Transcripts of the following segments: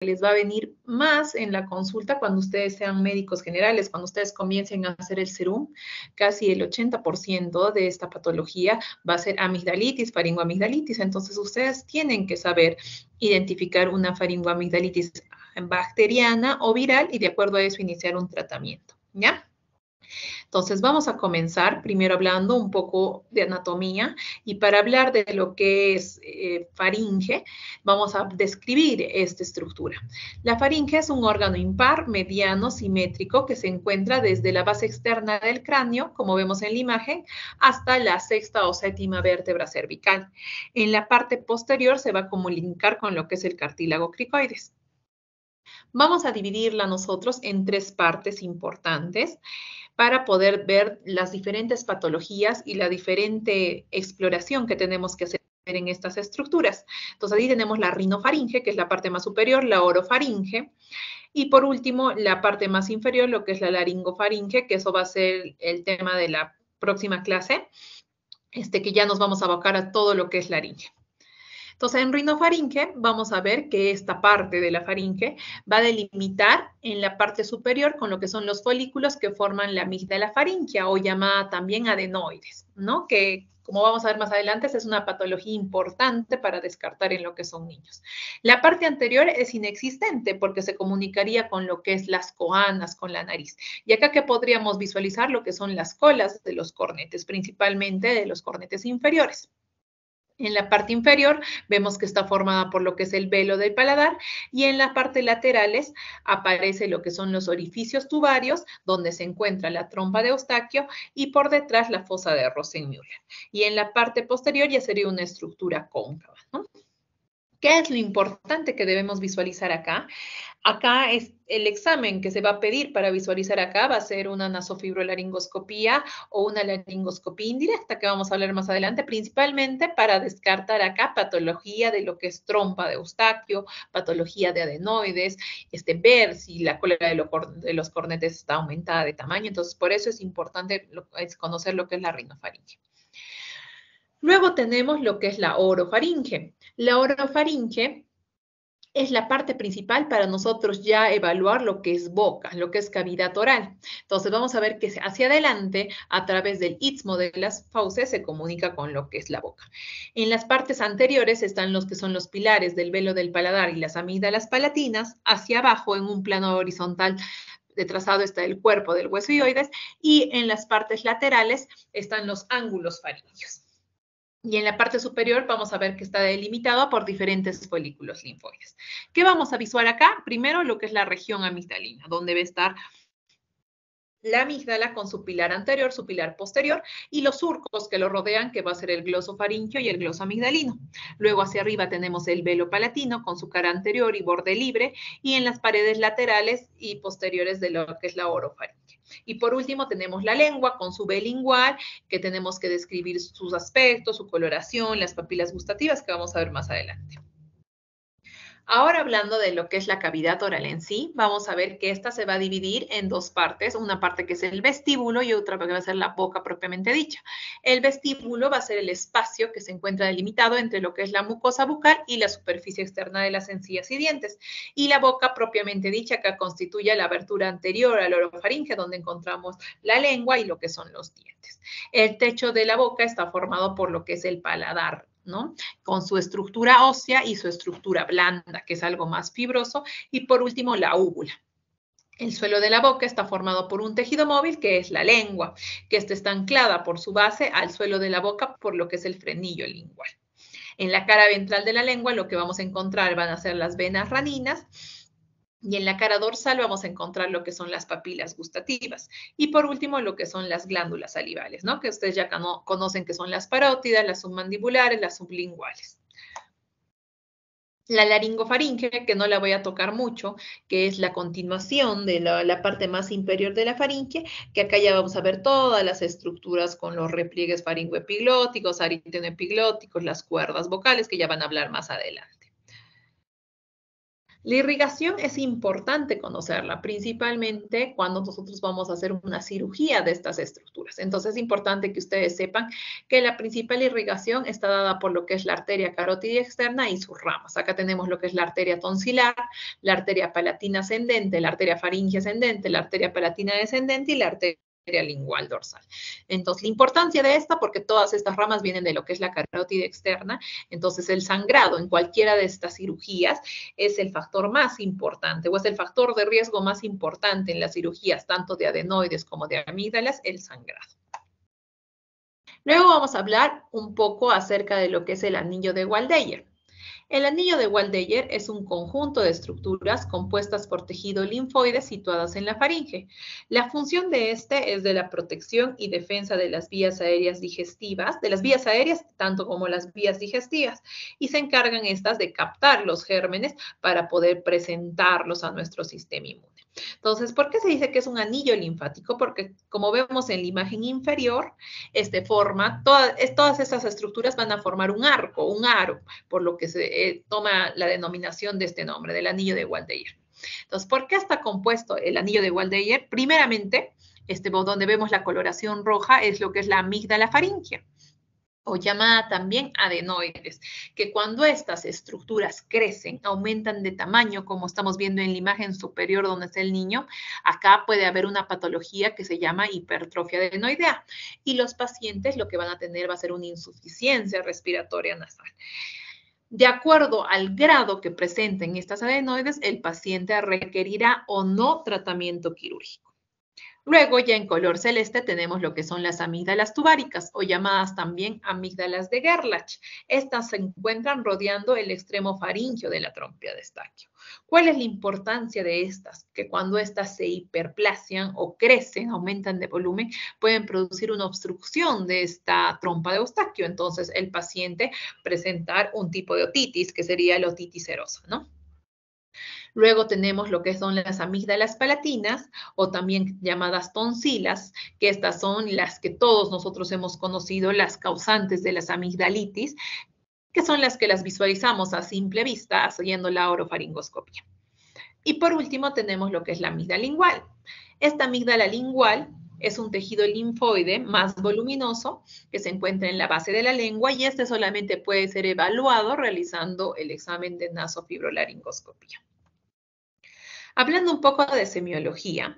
les va a venir más en la consulta cuando ustedes sean médicos generales, cuando ustedes comiencen a hacer el serum, casi el 80% de esta patología va a ser amigdalitis, faringoamigdalitis. Entonces, ustedes tienen que saber identificar una faringoamigdalitis bacteriana o viral y de acuerdo a eso iniciar un tratamiento, ¿ya? Entonces, vamos a comenzar primero hablando un poco de anatomía y para hablar de lo que es faringe, vamos a describir esta estructura. La faringe es un órgano impar, mediano, simétrico, que se encuentra desde la base externa del cráneo, como vemos en la imagen, hasta la sexta o séptima vértebra cervical. En la parte posterior se va a comunicar con lo que es el cartílago cricoides. Vamos a dividirla nosotros en tres partes importantes para poder ver las diferentes patologías y la diferente exploración que tenemos que hacer en estas estructuras. Entonces, ahí tenemos la rinofaringe, que es la parte más superior, la orofaringe, y por último, la parte más inferior, lo que es la laringofaringe, que eso va a ser el tema de la próxima clase, que ya nos vamos a abocar a todo lo que es laringe. Entonces, en rinofaringe vamos a ver que esta parte de la faringe va a delimitar en la parte superior con lo que son los folículos que forman la amígdala faríngea o llamada también adenoides, ¿no? Que, como vamos a ver más adelante, es una patología importante para descartar en lo que son niños. La parte anterior es inexistente porque se comunicaría con lo que es las coanas, con la nariz. Y acá que podríamos visualizar lo que son las colas de los cornetes, principalmente de los cornetes inferiores. En la parte inferior vemos que está formada por lo que es el velo del paladar y en las partes laterales aparece lo que son los orificios tubarios donde se encuentra la trompa de Eustaquio y por detrás la fosa de Rosenmüller. Y en la parte posterior ya sería una estructura cóncava, ¿no? ¿Qué es lo importante que debemos visualizar acá? Acá es el examen que se va a pedir para visualizar acá, va a ser una nasofibrolaringoscopía o una laringoscopía indirecta, que vamos a hablar más adelante, principalmente para descartar acá patología de lo que es trompa de Eustaquio, patología de adenoides, ver si la cola de los cornetes está aumentada de tamaño. Entonces, por eso es importante conocer lo que es la rinofaringe. Luego tenemos lo que es la orofaringe. La orofaringe es la parte principal para nosotros ya evaluar lo que es boca, lo que es cavidad oral. Entonces vamos a ver que hacia adelante, a través del istmo de las fauces, se comunica con lo que es la boca. En las partes anteriores están los que son los pilares del velo del paladar y las amígdalas palatinas. Hacia abajo, en un plano horizontal de trazado, está el cuerpo del hueso ioides y en las partes laterales están los ángulos faríngeos. Y en la parte superior vamos a ver que está delimitado por diferentes folículos linfoides. ¿Qué vamos a visualizar acá? Primero lo que es la región amigdalina, donde va a estar la amígdala con su pilar anterior, su pilar posterior y los surcos que lo rodean, que va a ser el glosofaringeo y el gloso amigdalino. Luego hacia arriba tenemos el velo palatino con su cara anterior y borde libre y en las paredes laterales y posteriores de lo que es la orofaringe. Y por último tenemos la lengua con su B lingual, que tenemos que describir sus aspectos, su coloración, las papilas gustativas, que vamos a ver más adelante. Ahora hablando de lo que es la cavidad oral en sí, vamos a ver que esta se va a dividir en dos partes, una parte que es el vestíbulo y otra que va a ser la boca propiamente dicha. El vestíbulo va a ser el espacio que se encuentra delimitado entre lo que es la mucosa bucal y la superficie externa de las encías y dientes. Y la boca propiamente dicha que constituye la abertura anterior al orofaringe donde encontramos la lengua y lo que son los dientes. El techo de la boca está formado por lo que es el paladar, ¿no? Con su estructura ósea y su estructura blanda, que es algo más fibroso, y por último la úvula. El suelo de la boca está formado por un tejido móvil, que es la lengua, que está anclada por su base al suelo de la boca por lo que es el frenillo lingual. En la cara ventral de la lengua lo que vamos a encontrar van a ser las venas raninas, y en la cara dorsal vamos a encontrar lo que son las papilas gustativas. Y por último, lo que son las glándulas salivales, ¿no? Que ustedes ya conocen que son las parótidas, las submandibulares, las sublinguales. La laringofaringe, que no la voy a tocar mucho, que es la continuación de la parte más inferior de la faringe, que acá ya vamos a ver todas las estructuras con los repliegues faringoepiglóticos, aritenoepiglóticos, las cuerdas vocales, que ya van a hablar más adelante. La irrigación es importante conocerla, principalmente cuando nosotros vamos a hacer una cirugía de estas estructuras. Entonces es importante que ustedes sepan que la principal irrigación está dada por lo que es la arteria carótida externa y sus ramas. Acá tenemos lo que es la arteria tonsilar, la arteria palatina ascendente, la arteria faríngea ascendente, la arteria palatina descendente y la arteria lingual dorsal. Entonces, la importancia de esta, porque todas estas ramas vienen de lo que es la carótida externa, entonces el sangrado en cualquiera de estas cirugías es el factor más importante o es el factor de riesgo más importante en las cirugías, tanto de adenoides como de amígdalas, el sangrado. Luego vamos a hablar un poco acerca de lo que es el anillo de Waldeyer. El anillo de Waldeyer es un conjunto de estructuras compuestas por tejido linfoide situadas en la faringe. La función de este es de la protección y defensa de las vías aéreas digestivas, de las vías aéreas tanto como las vías digestivas, y se encargan estas de captar los gérmenes para poder presentarlos a nuestro sistema inmune. Entonces, ¿por qué se dice que es un anillo linfático? Porque como vemos en la imagen inferior, todas estas estructuras van a formar un arco, un aro, por lo que se toma la denominación de este nombre, del anillo de Waldeyer. Entonces, ¿por qué está compuesto el anillo de Waldeyer? Primeramente, donde vemos la coloración roja es lo que es la amígdala faríngea, o llamada también adenoides, que cuando estas estructuras crecen, aumentan de tamaño, como estamos viendo en la imagen superior donde está el niño, acá puede haber una patología que se llama hipertrofia adenoidea, y los pacientes lo que van a tener va a ser una insuficiencia respiratoria nasal. De acuerdo al grado que presenten estas adenoides, el paciente requerirá o no tratamiento quirúrgico. Luego, ya en color celeste, tenemos lo que son las amígdalas tubáricas, o llamadas también amígdalas de Gerlach. Estas se encuentran rodeando el extremo faríngeo de la trompa de Eustaquio. ¿Cuál es la importancia de estas? Que cuando estas se hiperplasian o crecen, aumentan de volumen, pueden producir una obstrucción de esta trompa de Eustaquio. Entonces, el paciente presentar un tipo de otitis, que sería la otitis serosa, ¿no? Luego tenemos lo que son las amígdalas palatinas o también llamadas tonsilas, que estas son las que todos nosotros hemos conocido, las causantes de las amigdalitis, que son las que las visualizamos a simple vista haciendo la orofaringoscopia. Y por último tenemos lo que es la amígdala lingual. Esta amígdala lingual es un tejido linfoide más voluminoso que se encuentra en la base de la lengua y este solamente puede ser evaluado realizando el examen de nasofibrolaringoscopia. Hablando un poco de semiología,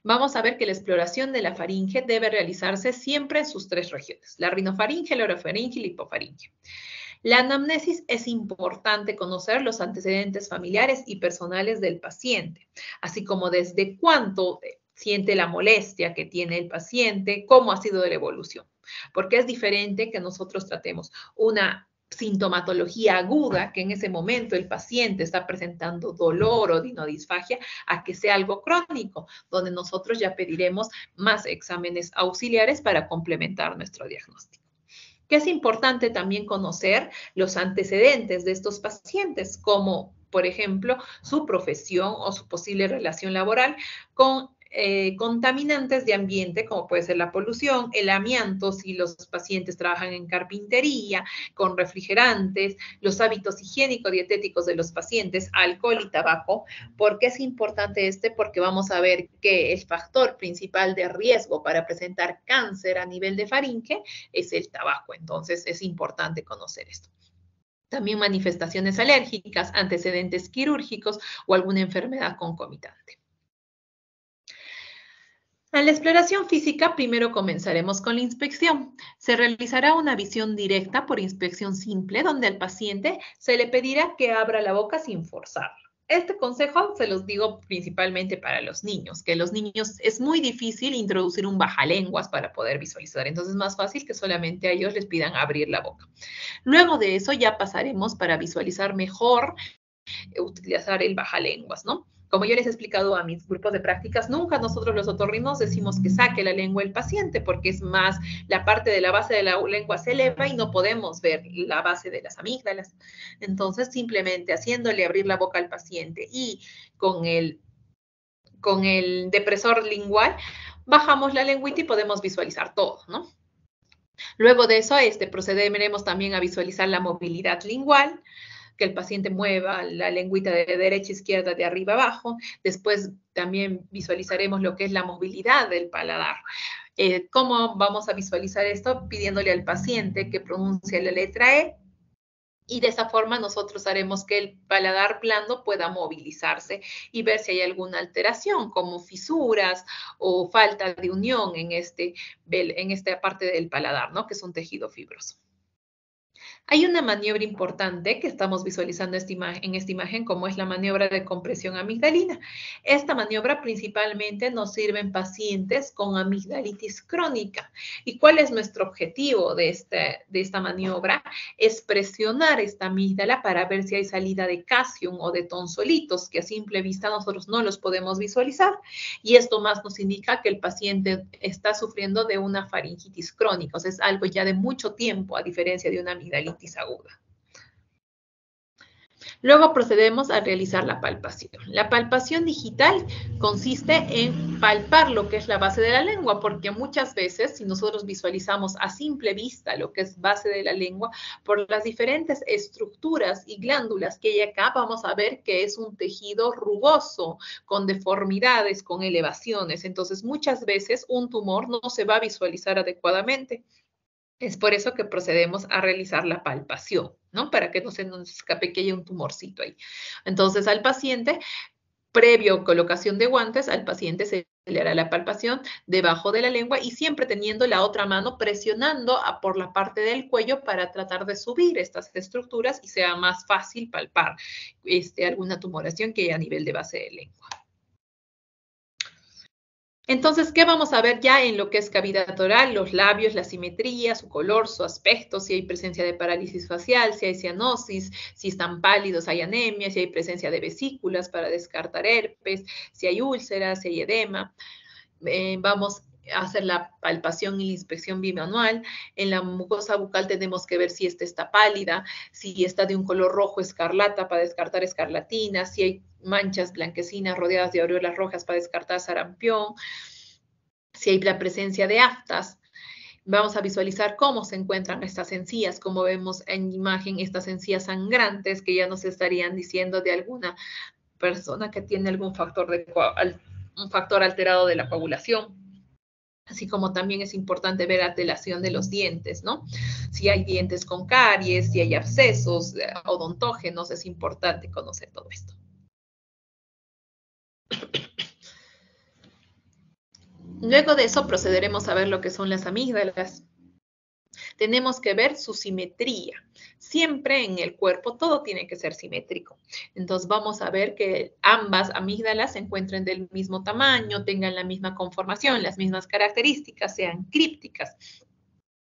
vamos a ver que la exploración de la faringe debe realizarse siempre en sus tres regiones, la rinofaringe, la orofaringe y la hipofaringe. La anamnesis es importante conocer los antecedentes familiares y personales del paciente, así como desde cuánto siente la molestia que tiene el paciente, cómo ha sido la evolución, porque es diferente que nosotros tratemos una sintomatología aguda, que en ese momento el paciente está presentando dolor o dinodisfagia, a que sea algo crónico, donde nosotros ya pediremos más exámenes auxiliares para complementar nuestro diagnóstico. Que es importante también conocer los antecedentes de estos pacientes, como por ejemplo su profesión o su posible relación laboral con contaminantes de ambiente, como puede ser la polución, el amianto, si los pacientes trabajan en carpintería, con refrigerantes, los hábitos higiénico-dietéticos de los pacientes, alcohol y tabaco. ¿Por qué es importante Porque vamos a ver que el factor principal de riesgo para presentar cáncer a nivel de faringe es el tabaco. Entonces, es importante conocer esto. También manifestaciones alérgicas, antecedentes quirúrgicos o alguna enfermedad concomitante. A la exploración física, primero comenzaremos con la inspección. Se realizará una visión directa por inspección simple, donde al paciente se le pedirá que abra la boca sin forzarla. Este consejo se los digo principalmente para los niños, que los niños es muy difícil introducir un bajalenguas para poder visualizar, entonces es más fácil que solamente a ellos les pidan abrir la boca. Luego de eso ya pasaremos para visualizar mejor, utilizar el bajalenguas, ¿no? Como yo les he explicado a mis grupos de prácticas, nunca nosotros los otorrinos decimos que saque la lengua el paciente, porque es más, la parte de la base de la lengua se eleva y no podemos ver la base de las amígdalas. Entonces, simplemente haciéndole abrir la boca al paciente y con el depresor lingual, bajamos la lengüita y podemos visualizar todo, ¿no? Luego de eso, procederemos también a visualizar la movilidad lingual, que el paciente mueva la lengüita de derecha a izquierda, de arriba abajo. Después también visualizaremos lo que es la movilidad del paladar. ¿Cómo vamos a visualizar esto? Pidiéndole al paciente que pronuncie la letra E, y de esa forma nosotros haremos que el paladar blando pueda movilizarse y ver si hay alguna alteración, como fisuras o falta de unión en esta parte del paladar, ¿no? Que es un tejido fibroso. Hay una maniobra importante que estamos visualizando en esta imagen, como es la maniobra de compresión amigdalina. Esta maniobra principalmente nos sirve en pacientes con amigdalitis crónica. ¿Y cuál es nuestro objetivo de esta maniobra? Es presionar esta amígdala para ver si hay salida de calcium o de tonsolitos, que a simple vista nosotros no los podemos visualizar. Y esto más nos indica que el paciente está sufriendo de una faringitis crónica, o sea, es algo ya de mucho tiempo, a diferencia de una amigdalitis aguda. Luego procedemos a realizar la palpación. La palpación digital consiste en palpar lo que es la base de la lengua, porque muchas veces, si nosotros visualizamos a simple vista lo que es base de la lengua, por las diferentes estructuras y glándulas que hay acá, vamos a ver que es un tejido rugoso, con deformidades, con elevaciones. Entonces, muchas veces un tumor no se va a visualizar adecuadamente. Es por eso que procedemos a realizar la palpación, ¿no? Para que no se nos escape que haya un tumorcito ahí. Entonces, al paciente, previo colocación de guantes, al paciente se le hará la palpación debajo de la lengua y siempre teniendo la otra mano presionando por la parte del cuello para tratar de subir estas estructuras y sea más fácil palpar alguna tumoración que haya a nivel de base de lengua. Entonces, ¿qué vamos a ver ya en lo que es cavidad oral? Los labios, la simetría, su color, su aspecto, si hay presencia de parálisis facial, si hay cianosis, si están pálidos, hay anemia, si hay presencia de vesículas para descartar herpes, si hay úlceras, si hay edema. Vamos a hacer la palpación y la inspección bimanual. En la mucosa bucal tenemos que ver si esta está pálida, si está de un color rojo escarlata para descartar escarlatina, si hay manchas blanquecinas rodeadas de aureolas rojas para descartar sarampión, si hay la presencia de aftas. Vamos a visualizar cómo se encuentran estas encías, como vemos en imagen, estas encías sangrantes que ya nos estarían diciendo de alguna persona que tiene algún un factor alterado de la coagulación. Así como también es importante ver alteración de los dientes, ¿no? Si hay dientes con caries, si hay abscesos odontógenos, es importante conocer todo esto. Luego de eso procederemos a ver lo que son las amígdalas. Tenemos que ver su simetría. Siempre en el cuerpo todo tiene que ser simétrico. Entonces vamos a ver que ambas amígdalas se encuentren del mismo tamaño, tengan la misma conformación, las mismas características, sean crípticas.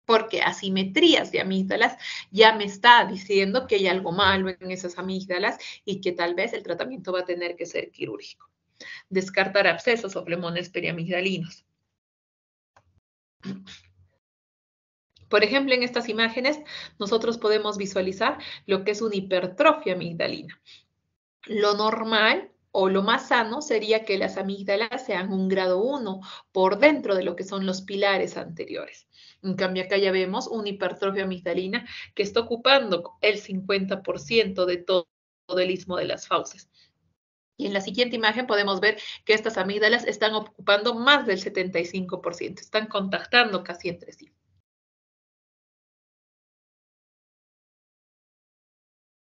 Porque asimetrías de amígdalas ya me está diciendo que hay algo malo en esas amígdalas y que tal vez el tratamiento va a tener que ser quirúrgico. Descartar abscesos o flemones periamigdalinos. Por ejemplo, en estas imágenes nosotros podemos visualizar lo que es una hipertrofia amigdalina. Lo normal o lo más sano sería que las amígdalas sean un grado 1 por dentro de lo que son los pilares anteriores. En cambio, acá ya vemos una hipertrofia amigdalina que está ocupando el 50% de todo el istmo de las fauces. Y en la siguiente imagen podemos ver que estas amígdalas están ocupando más del 75%, están contactando casi entre sí.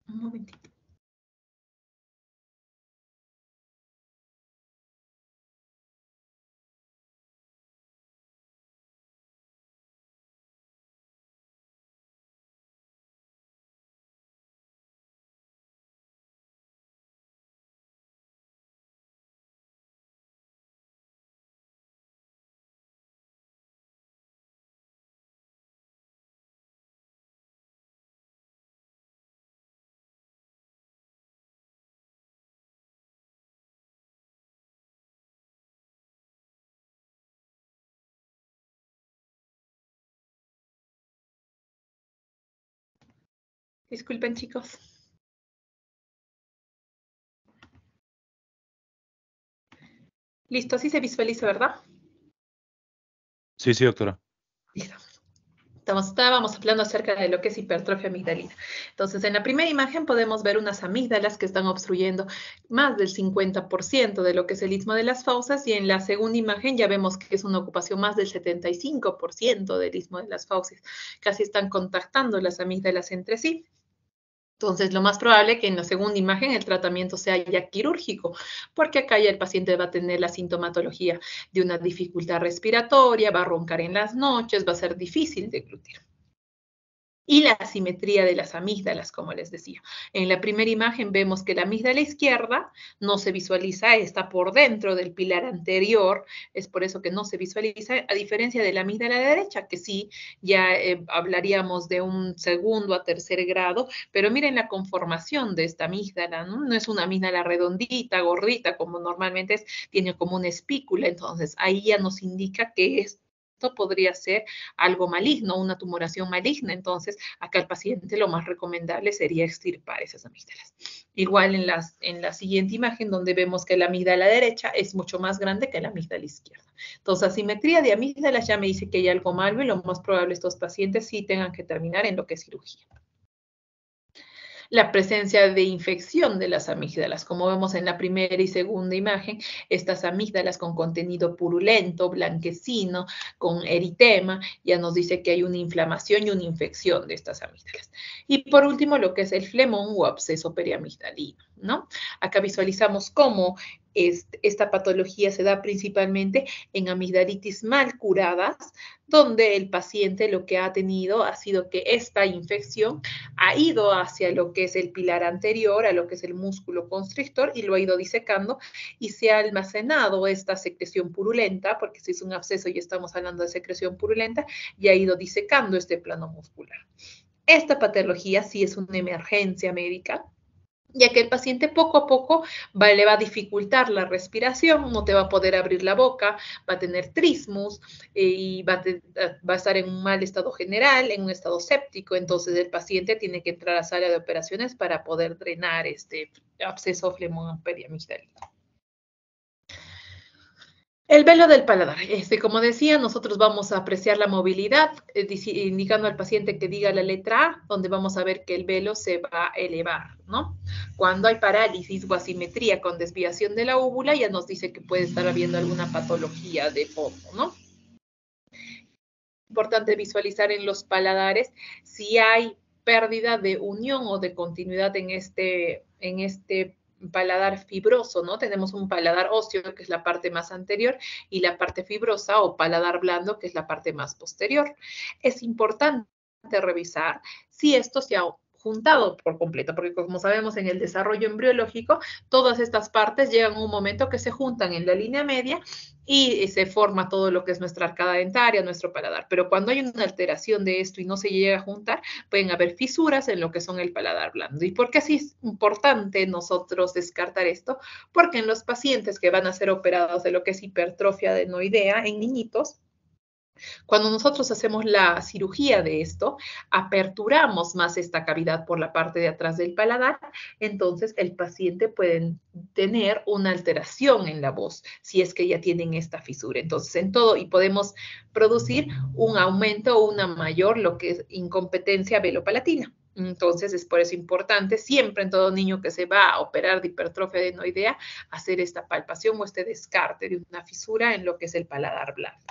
Un momentito. Disculpen, chicos. Listo, así se visualiza, ¿verdad? Sí, sí, doctora. Listo. Estábamos hablando acerca de lo que es hipertrofia amigdalina. Entonces, en la primera imagen podemos ver unas amígdalas que están obstruyendo más del 50% de lo que es el istmo de las fauces, y en la segunda imagen ya vemos que es una ocupación más del 75% del istmo de las fauces. Casi están contactando las amígdalas entre sí. Entonces, lo más probable es que en la segunda imagen el tratamiento sea ya quirúrgico, porque acá ya el paciente va a tener la sintomatología de una dificultad respiratoria, va a roncar en las noches, va a ser difícil deglutir. Y la asimetría de las amígdalas, como les decía. En la primera imagen vemos que la amígdala izquierda no se visualiza, está por dentro del pilar anterior, es por eso que no se visualiza, a diferencia de la amígdala derecha, que sí, ya hablaríamos de un segundo a tercer grado, pero miren la conformación de esta amígdala, ¿no? No es una amígdala redondita, gordita, como normalmente es, tiene como una espícula, entonces ahí ya nos indica que es podría ser algo maligno, una tumoración maligna. Entonces, acá el paciente lo más recomendable sería extirpar esas amígdalas. Igual en la siguiente imagen, donde vemos que la amígdala derecha es mucho más grande que la amígdala izquierda. Entonces, asimetría de amígdalas ya me dice que hay algo malo y lo más probable estos pacientes sí tengan que terminar en lo que es cirugía. La presencia de infección de las amígdalas. Como vemos en la primera y segunda imagen, estas amígdalas con contenido purulento, blanquecino, con eritema, ya nos dice que hay una inflamación y una infección de estas amígdalas. Y por último, lo que es el flemón o absceso periamigdalino, ¿no? Acá visualizamos cómo esta patología se da principalmente en amigdalitis mal curadas, donde el paciente lo que ha tenido ha sido que esta infección ha ido hacia lo que es el pilar anterior, a lo que es el músculo constrictor, y lo ha ido disecando y se ha almacenado esta secreción purulenta, porque si es un absceso y estamos hablando de secreción purulenta, y ha ido disecando este plano muscular. Esta patología sí es una emergencia médica, ya que el paciente poco a poco le va a dificultar la respiración, no te va a poder abrir la boca, va a tener trismus y va a estar en un mal estado general, en un estado séptico. Entonces el paciente tiene que entrar a sala de operaciones para poder drenar este absceso flemón periamigdalino. El velo del paladar. Como decía, nosotros vamos a apreciar la movilidad, indicando al paciente que diga la letra A, donde vamos a ver que el velo se va a elevar, ¿no? Cuando hay parálisis o asimetría con desviación de la úvula, ya nos dice que puede estar habiendo alguna patología de fondo, ¿no? Importante visualizar en los paladares si hay pérdida de unión o de continuidad en este paladar fibroso, ¿no? Tenemos un paladar óseo, que es la parte más anterior, y la parte fibrosa o paladar blando, que es la parte más posterior. Es importante revisar si esto se ha juntado por completo, porque como sabemos en el desarrollo embriológico, todas estas partes llegan a un momento que se juntan en la línea media y se forma todo lo que es nuestra arcada dentaria, nuestro paladar. Pero cuando hay una alteración de esto y no se llega a juntar, pueden haber fisuras en lo que son el paladar blando. ¿Y por qué así es importante nosotros descartar esto? Porque en los pacientes que van a ser operados de lo que es hipertrofia adenoidea en niñitos, cuando nosotros hacemos la cirugía de esto, aperturamos más esta cavidad por la parte de atrás del paladar, entonces el paciente puede tener una alteración en la voz si es que ya tienen esta fisura. Entonces, en todo, y podemos producir un aumento o una mayor, lo que es incompetencia velopalatina. Entonces, es por eso importante siempre en todo niño que se va a operar de hipertrofia adenoidea, hacer esta palpación o este descarte de una fisura en lo que es el paladar blando.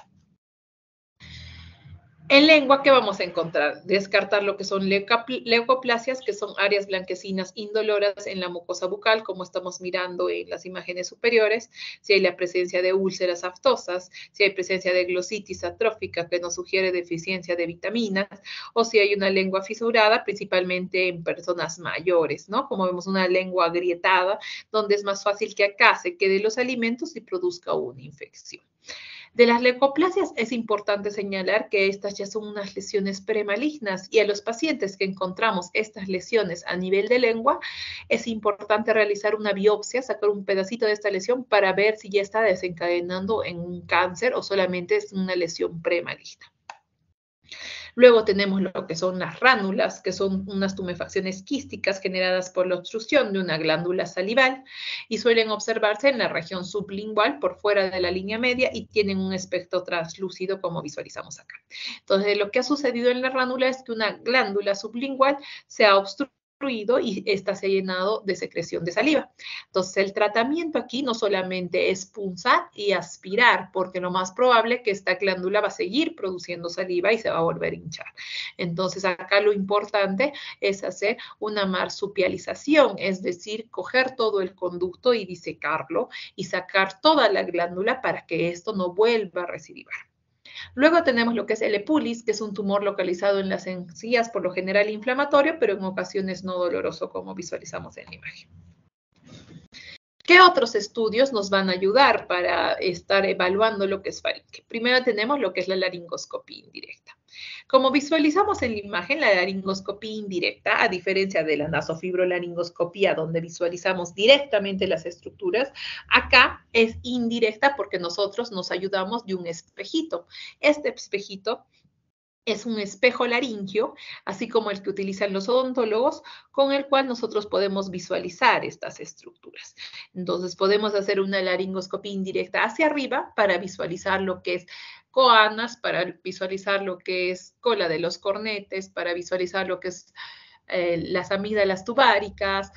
En lengua, ¿qué vamos a encontrar? Descartar lo que son leucoplasias, que son áreas blanquecinas indoloras en la mucosa bucal, como estamos mirando en las imágenes superiores, si hay la presencia de úlceras aftosas, si hay presencia de glositis atrófica, que nos sugiere deficiencia de vitaminas, o si hay una lengua fisurada, principalmente en personas mayores, ¿no? Como vemos, una lengua agrietada, donde es más fácil que acá se queden los alimentos y produzca una infección. De las leucoplasias es importante señalar que estas ya son unas lesiones premalignas, y a los pacientes que encontramos estas lesiones a nivel de lengua es importante realizar una biopsia, sacar un pedacito de esta lesión para ver si ya está desencadenando en un cáncer o solamente es una lesión premaligna. Luego tenemos lo que son las ránulas, que son unas tumefacciones quísticas generadas por la obstrucción de una glándula salival y suelen observarse en la región sublingual por fuera de la línea media y tienen un espectro translúcido como visualizamos acá. Entonces, lo que ha sucedido en la ránula es que una glándula sublingual se ha obstruido y esta se ha llenado de secreción de saliva. Entonces, el tratamiento aquí no solamente es punzar y aspirar, porque lo más probable es que esta glándula va a seguir produciendo saliva y se va a volver a hinchar. Entonces, acá lo importante es hacer una marsupialización, es decir, coger todo el conducto y disecarlo y sacar toda la glándula para que esto no vuelva a recidivar. Luego tenemos lo que es el epulis, que es un tumor localizado en las encías, por lo general inflamatorio, pero en ocasiones no doloroso, como visualizamos en la imagen. ¿Qué otros estudios nos van a ayudar para estar evaluando lo que es faringe? Primero tenemos lo que es la laringoscopía indirecta. Como visualizamos en la imagen, la laringoscopía indirecta, a diferencia de la nasofibrolaringoscopía, donde visualizamos directamente las estructuras, acá es indirecta porque nosotros nos ayudamos de un espejito. Este espejito es un espejo laringio, así como el que utilizan los odontólogos, con el cual nosotros podemos visualizar estas estructuras. Entonces, podemos hacer una laringoscopía indirecta hacia arriba para visualizar lo que es coanas, para visualizar lo que es cola de los cornetes, para visualizar lo que es las amígdalas tubáricas,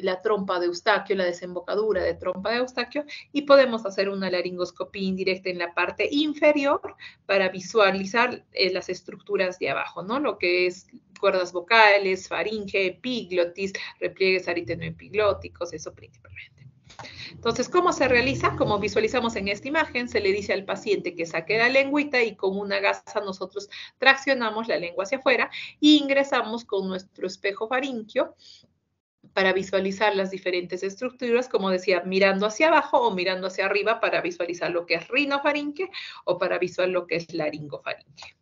la trompa de Eustaquio, la desembocadura de trompa de Eustaquio, y podemos hacer una laringoscopía indirecta en la parte inferior para visualizar las estructuras de abajo, ¿no? Lo que es cuerdas vocales, faringe, epiglotis, repliegues aritenoepiglóticos, eso principalmente. Entonces, ¿cómo se realiza? Como visualizamos en esta imagen, se le dice al paciente que saque la lengüita y con una gasa nosotros traccionamos la lengua hacia afuera e ingresamos con nuestro espejo faríngeo para visualizar las diferentes estructuras, como decía, mirando hacia abajo o mirando hacia arriba para visualizar lo que es rinofaringe o para visualizar lo que es laringofaringe.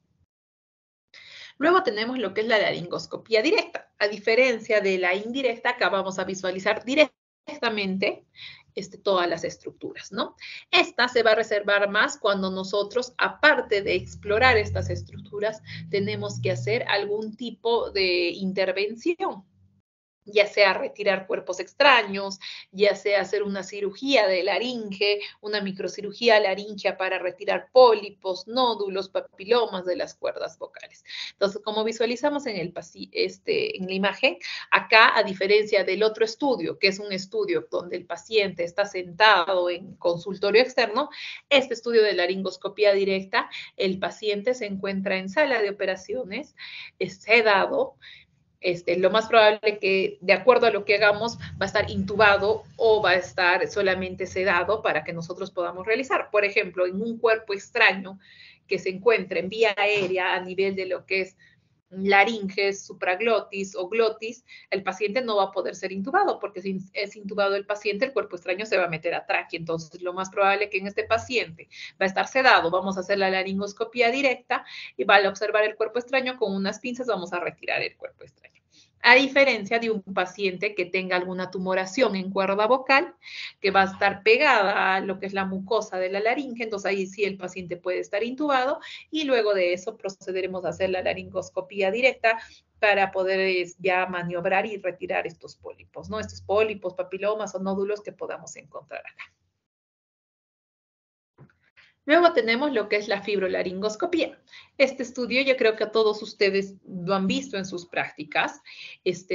Luego tenemos lo que es la laringoscopía directa. A diferencia de la indirecta, acá vamos a visualizar directamente todas las estructuras, ¿no? Esta se va a reservar más cuando nosotros, aparte de explorar estas estructuras, tenemos que hacer algún tipo de intervención, ya sea retirar cuerpos extraños, ya sea hacer una cirugía de laringe, una microcirugía laringea para retirar pólipos, nódulos, papilomas de las cuerdas vocales. Entonces, como visualizamos en la imagen, acá, a diferencia del otro estudio, que es un estudio donde el paciente está sentado en consultorio externo, este estudio de laringoscopía directa, el paciente se encuentra en sala de operaciones, es sedado. Lo más probable que, de acuerdo a lo que hagamos, va a estar intubado o va a estar solamente sedado para que nosotros podamos realizar. Por ejemplo, en un cuerpo extraño que se encuentre en vía aérea a nivel de lo que es laringes, supraglotis o glotis, el paciente no va a poder ser intubado, porque si es intubado el paciente, el cuerpo extraño se va a meter a tráquea. Entonces, lo más probable es que en este paciente va a estar sedado, vamos a hacer la laringoscopía directa y va a observar el cuerpo extraño con unas pinzas, vamos a retirar el cuerpo extraño. A diferencia de un paciente que tenga alguna tumoración en cuerda vocal, que va a estar pegada a lo que es la mucosa de la laringe, entonces ahí sí el paciente puede estar intubado y luego de eso procederemos a hacer la laringoscopía directa para poder ya maniobrar y retirar estos pólipos, ¿no? Estos pólipos, papilomas o nódulos que podamos encontrar acá. Luego tenemos lo que es la fibrolaringoscopía. Este estudio yo creo que a todos ustedes lo han visto en sus prácticas.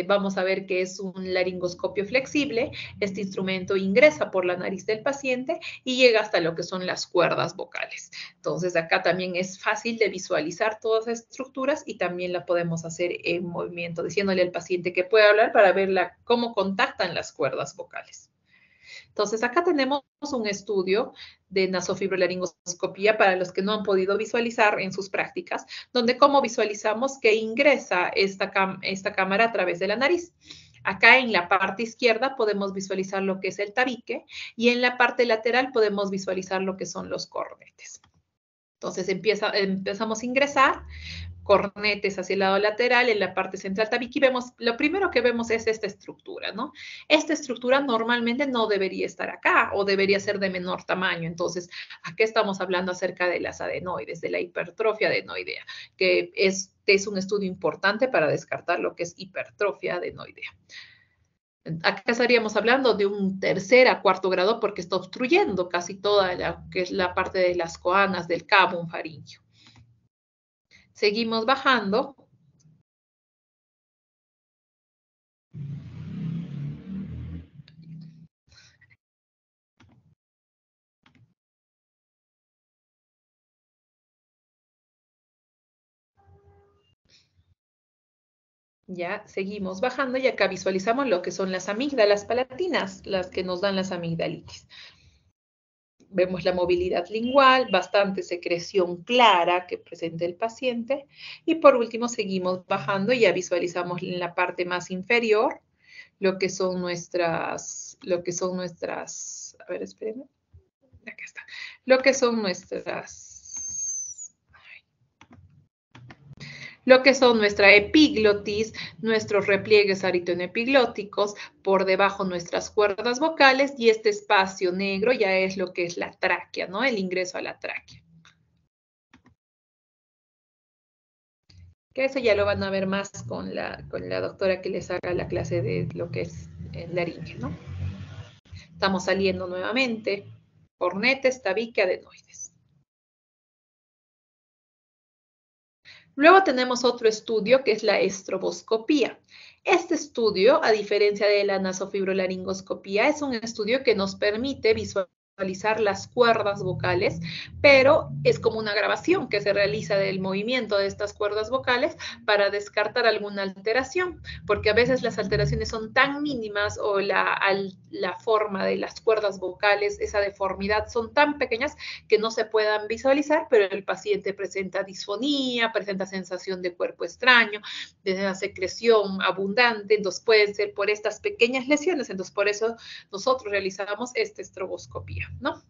Vamos a ver que es un laringoscopio flexible. Este instrumento ingresa por la nariz del paciente y llega hasta lo que son las cuerdas vocales. Entonces acá también es fácil de visualizar todas las estructuras y también la podemos hacer en movimiento, diciéndole al paciente que puede hablar para ver cómo contactan las cuerdas vocales. Entonces, acá tenemos un estudio de nasofibrolaringoscopía para los que no han podido visualizar en sus prácticas, donde cómo visualizamos que ingresa esta cámara a través de la nariz. Acá en la parte izquierda podemos visualizar lo que es el tabique y en la parte lateral podemos visualizar lo que son los cornetes. Entonces empezamos a ingresar, cornetes hacia el lado lateral, en la parte central tabique, y vemos, lo primero que vemos es esta estructura, ¿no? Esta estructura normalmente no debería estar acá, o debería ser de menor tamaño. Entonces, aquí estamos hablando acerca de las adenoides, de la hipertrofia adenoidea, que es un estudio importante para descartar lo que es hipertrofia adenoidea. Acá estaríamos hablando de un tercer a cuarto grado porque está obstruyendo casi toda la que es la parte de las coanas del cabo faríngeo. Seguimos bajando. Ya seguimos bajando y acá visualizamos lo que son las amígdalas palatinas, las que nos dan las amigdalitis. Vemos la movilidad lingual, bastante secreción clara que presenta el paciente. Y por último seguimos bajando y ya visualizamos en la parte más inferior lo que son nuestras, a ver, espérenme, acá está, lo que son nuestra epiglotis, nuestros repliegues aritonepiglóticos, por debajo nuestras cuerdas vocales, y este espacio negro ya es lo que es la tráquea, ¿no? El ingreso a la tráquea. Que eso ya lo van a ver más con la doctora que les haga la clase de lo que es laringe, ¿no? Estamos saliendo nuevamente, cornetes, tabique, adenoides. Luego tenemos otro estudio que es la estroboscopía. Este estudio, a diferencia de la nasofibrolaringoscopía, es un estudio que nos permite visualizar las cuerdas vocales, pero es como una grabación que se realiza del movimiento de estas cuerdas vocales para descartar alguna alteración, porque a veces las alteraciones son tan mínimas o la forma de las cuerdas vocales, esa deformidad, son tan pequeñas que no se puedan visualizar, pero el paciente presenta disfonía, presenta sensación de cuerpo extraño, de una secreción abundante. Entonces pueden ser por estas pequeñas lesiones. Entonces por eso nosotros realizamos esta estroboscopía, ¿no?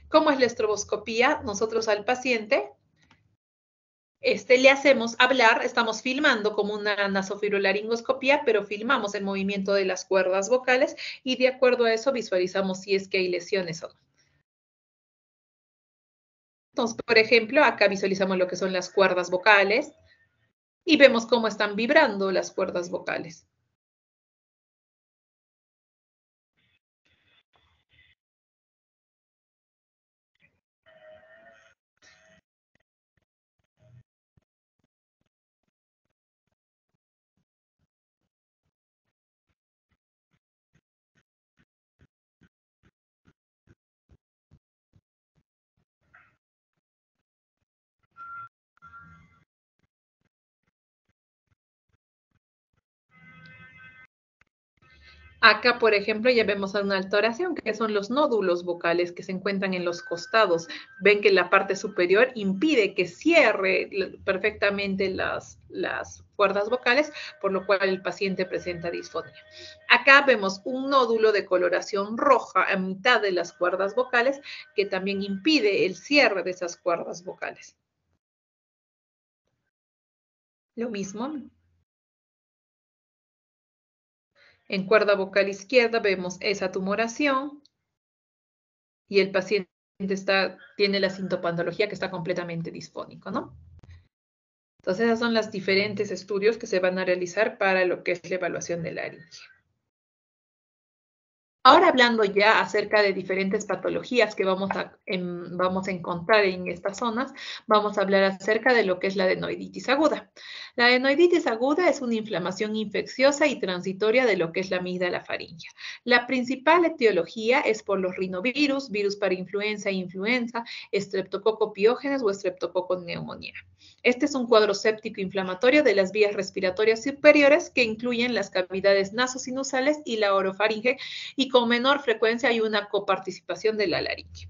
¿Cómo es la estroboscopía? Nosotros al paciente le hacemos hablar, estamos filmando como una nasofibrolaringoscopía, pero filmamos el movimiento de las cuerdas vocales y de acuerdo a eso visualizamos si es que hay lesiones o no. Entonces, por ejemplo, acá visualizamos lo que son las cuerdas vocales y vemos cómo están vibrando las cuerdas vocales. Acá, por ejemplo, ya vemos una alteración, que son los nódulos vocales que se encuentran en los costados. Ven que la parte superior impide que cierre perfectamente las cuerdas vocales, por lo cual el paciente presenta disfonía. Acá vemos un nódulo de coloración roja a mitad de las cuerdas vocales, que también impide el cierre de esas cuerdas vocales. Lo mismo. En cuerda vocal izquierda vemos esa tumoración y el paciente tiene la sintopatología que está completamente disfónico, ¿no? Entonces, esos son los diferentes estudios que se van a realizar para lo que es la evaluación de laringe. Ahora hablando ya acerca de diferentes patologías que vamos a encontrar en estas zonas, vamos a hablar acerca de lo que es la adenoiditis aguda. La adenoiditis aguda es una inflamación infecciosa y transitoria de lo que es la amígdala faríngea. La principal etiología es por los rinovirus, virus para influenza e influenza, estreptococo piógenes o estreptococo neumonía. Este es un cuadro séptico inflamatorio de las vías respiratorias superiores que incluyen las cavidades nasosinusales y la orofaringe, y con menor frecuencia hay una coparticipación de la laringe.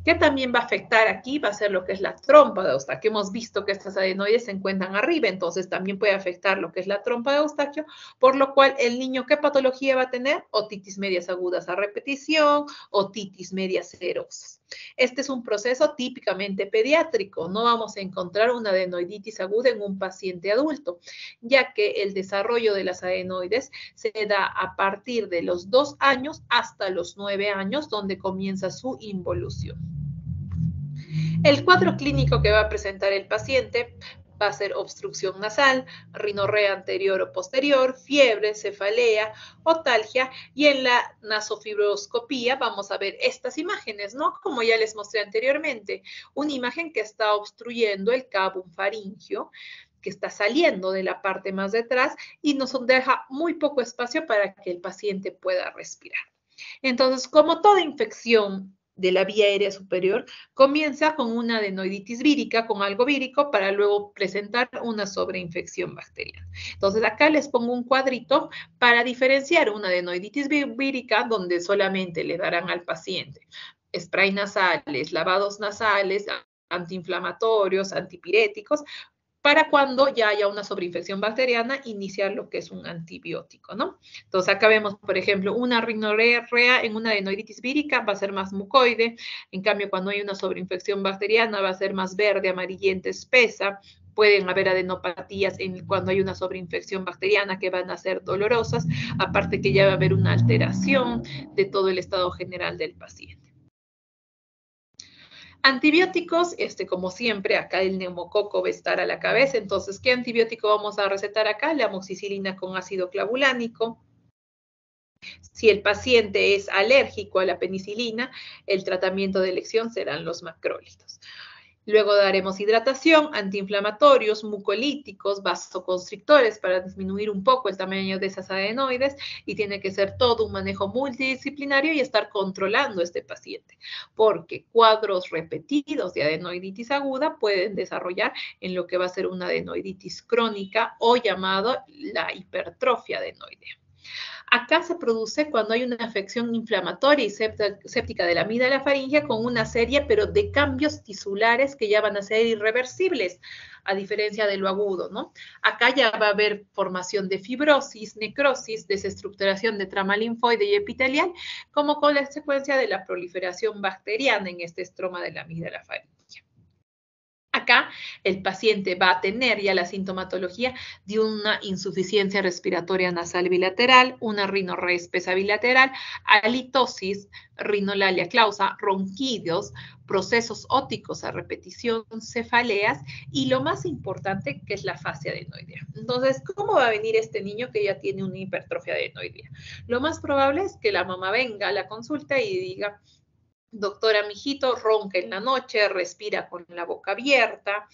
¿Qué también va a afectar aquí? Va a ser lo que es la trompa de Eustaquio. Hemos visto que estas adenoides se encuentran arriba, entonces también puede afectar lo que es la trompa de Eustaquio, por lo cual el niño, ¿qué patología va a tener? Otitis medias agudas a repetición, otitis medias serosas. Este es un proceso típicamente pediátrico. No vamos a encontrar una adenoiditis aguda en un paciente adulto, ya que el desarrollo de las adenoides se da a partir de los 2 años hasta los 9 años, donde comienza su involución. El cuadro clínico que va a presentar el paciente va a ser obstrucción nasal, rinorrea anterior o posterior, fiebre, cefalea, otalgia, y en la nasofibroscopía vamos a ver estas imágenes, ¿no? Como ya les mostré anteriormente, una imagen que está obstruyendo el cavum faríngeo, que está saliendo de la parte más detrás y nos deja muy poco espacio para que el paciente pueda respirar. Entonces, como toda infección de la vía aérea superior, comienza con una adenoiditis vírica, con algo vírico, para luego presentar una sobreinfección bacteriana. Entonces, acá les pongo un cuadrito para diferenciar una adenoiditis vírica, donde solamente le darán al paciente spray nasales, lavados nasales, antiinflamatorios, antipiréticos, para cuando ya haya una sobreinfección bacteriana, iniciar lo que es un antibiótico, ¿no? Entonces, acá vemos, por ejemplo, una rinorrea en una adenoiditis vírica va a ser más mucoide, en cambio, cuando hay una sobreinfección bacteriana va a ser más verde, amarillenta, espesa. Pueden haber adenopatías cuando hay una sobreinfección bacteriana que van a ser dolorosas, aparte que ya va a haber una alteración de todo el estado general del paciente. Antibióticos, como siempre, acá el neumococo va a estar a la cabeza. Entonces, ¿qué antibiótico vamos a recetar acá? La amoxicilina con ácido clavulánico. Si el paciente es alérgico a la penicilina, el tratamiento de elección serán los macrólidos. Luego daremos hidratación, antiinflamatorios, mucolíticos, vasoconstrictores para disminuir un poco el tamaño de esas adenoides, y tiene que ser todo un manejo multidisciplinario y estar controlando a este paciente, porque cuadros repetidos de adenoiditis aguda pueden desarrollar en lo que va a ser una adenoiditis crónica o llamado la hipertrofia adenoidea. Acá se produce cuando hay una afección inflamatoria y séptica de la amígdala faríngea con una serie, pero de cambios tisulares que ya van a ser irreversibles, a diferencia de lo agudo, ¿no? Acá ya va a haber formación de fibrosis, necrosis, desestructuración de trama linfoide y epitelial, como consecuencia de la proliferación bacteriana en este estroma de la amígdala faríngea. Acá el paciente va a tener ya la sintomatología de una insuficiencia respiratoria nasal bilateral, una rinorrea espesa bilateral, halitosis, rinolalia clausa, ronquidos, procesos óticos a repetición, cefaleas y lo más importante que es la fascia adenoidea. Entonces, ¿cómo va a venir este niño que ya tiene una hipertrofia adenoidea? Lo más probable es que la mamá venga a la consulta y diga: doctora, mijito ronca en la noche, respira con la boca abierta.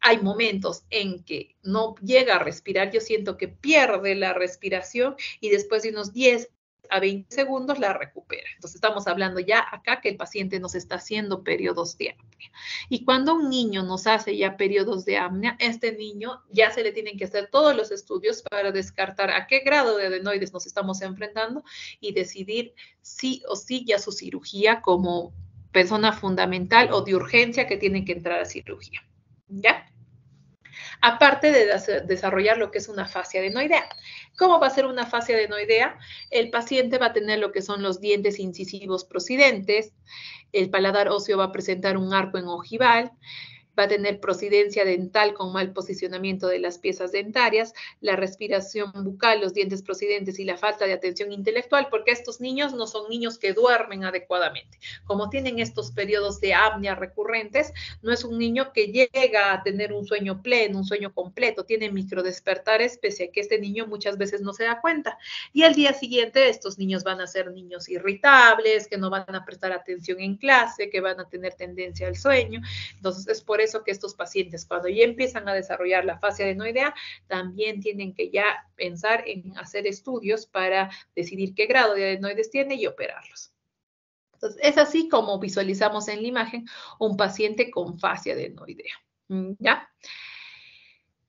Hay momentos en que no llega a respirar, yo siento que pierde la respiración y después de unos 10 a 20 segundos la recupera. Entonces estamos hablando ya acá que el paciente nos está haciendo periodos de apnea. Y cuando un niño nos hace ya periodos de apnea, este niño ya se le tienen que hacer todos los estudios para descartar a qué grado de adenoides nos estamos enfrentando y decidir sí o sí ya su cirugía como persona fundamental o de urgencia que tiene que entrar a cirugía. ¿Ya? Aparte de desarrollar lo que es una fascia adenoidea. ¿Cómo va a ser una fascia adenoidea? El paciente va a tener lo que son los dientes incisivos procidentes, el paladar óseo va a presentar un arco en ojival, va a tener prosidencia dental con mal posicionamiento de las piezas dentarias, la respiración bucal, los dientes prosidentes y la falta de atención intelectual, porque estos niños no son niños que duermen adecuadamente. Como tienen estos periodos de apnea recurrentes, no es un niño que llega a tener un sueño pleno, un sueño completo, tiene microdespertares, pese a que este niño muchas veces no se da cuenta. Y al día siguiente estos niños van a ser niños irritables, que no van a prestar atención en clase, que van a tener tendencia al sueño. Entonces es por eso que estos pacientes, cuando ya empiezan a desarrollar la fascia adenoidea, también tienen que ya pensar en hacer estudios para decidir qué grado de adenoides tiene y operarlos. Entonces, es así como visualizamos en la imagen un paciente con fascia adenoidea. ¿Ya?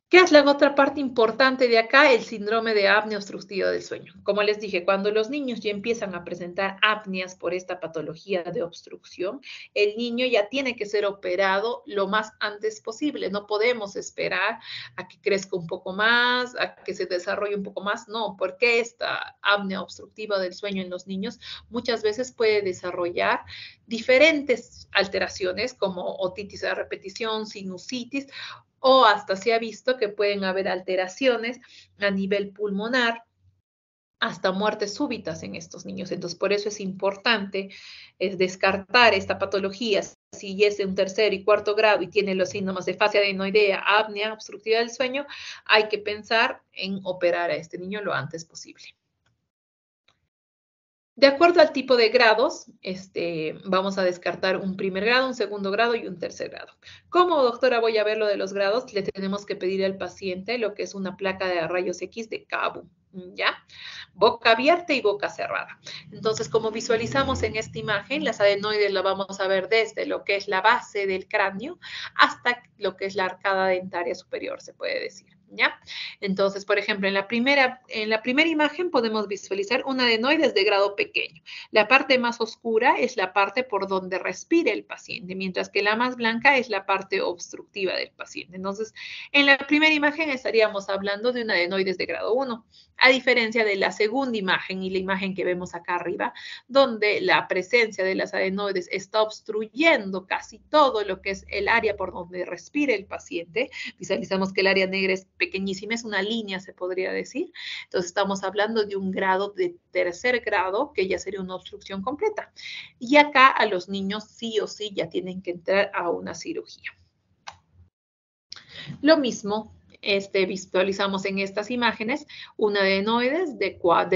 ¿Qué es la otra parte importante de acá? El síndrome de apnea obstructiva del sueño. Como les dije, cuando los niños ya empiezan a presentar apneas por esta patología de obstrucción, el niño ya tiene que ser operado lo más antes posible. No podemos esperar a que crezca un poco más, a que se desarrolle un poco más. No, porque esta apnea obstructiva del sueño en los niños muchas veces puede desarrollar diferentes alteraciones como otitis a repetición, sinusitis, o hasta se ha visto que pueden haber alteraciones a nivel pulmonar, hasta muertes súbitas en estos niños. Entonces, por eso es importante descartar esta patología. Si es de un tercer y cuarto grado y tiene los síntomas de fascia adenoidea, apnea obstructiva del sueño, hay que pensar en operar a este niño lo antes posible. De acuerdo al tipo de grados, vamos a descartar un primer grado, un segundo grado y un tercer grado. ¿Cómo, doctora, voy a ver lo de los grados? Le tenemos que pedir al paciente lo que es una placa de rayos X de cabo, ¿ya? Boca abierta y boca cerrada. Entonces, como visualizamos en esta imagen, las adenoides la vamos a ver desde lo que es la base del cráneo hasta lo que es la arcada dentaria superior, se puede decir. ¿Ya? Entonces, por ejemplo, en la primera imagen podemos visualizar un adenoides de grado pequeño. La parte más oscura es la parte por donde respira el paciente, mientras que la más blanca es la parte obstructiva del paciente. Entonces, en la primera imagen estaríamos hablando de un adenoides de grado 1, a diferencia de la segunda imagen y la imagen que vemos acá arriba, donde la presencia de las adenoides está obstruyendo casi todo lo que es el área por donde respira el paciente. Visualizamos que el área negra es pequeñísima, es una línea, se podría decir. Entonces, estamos hablando de un grado de tercer grado, que ya sería una obstrucción completa. Y acá a los niños sí o sí ya tienen que entrar a una cirugía. Lo mismo visualizamos en estas imágenes un adenoides de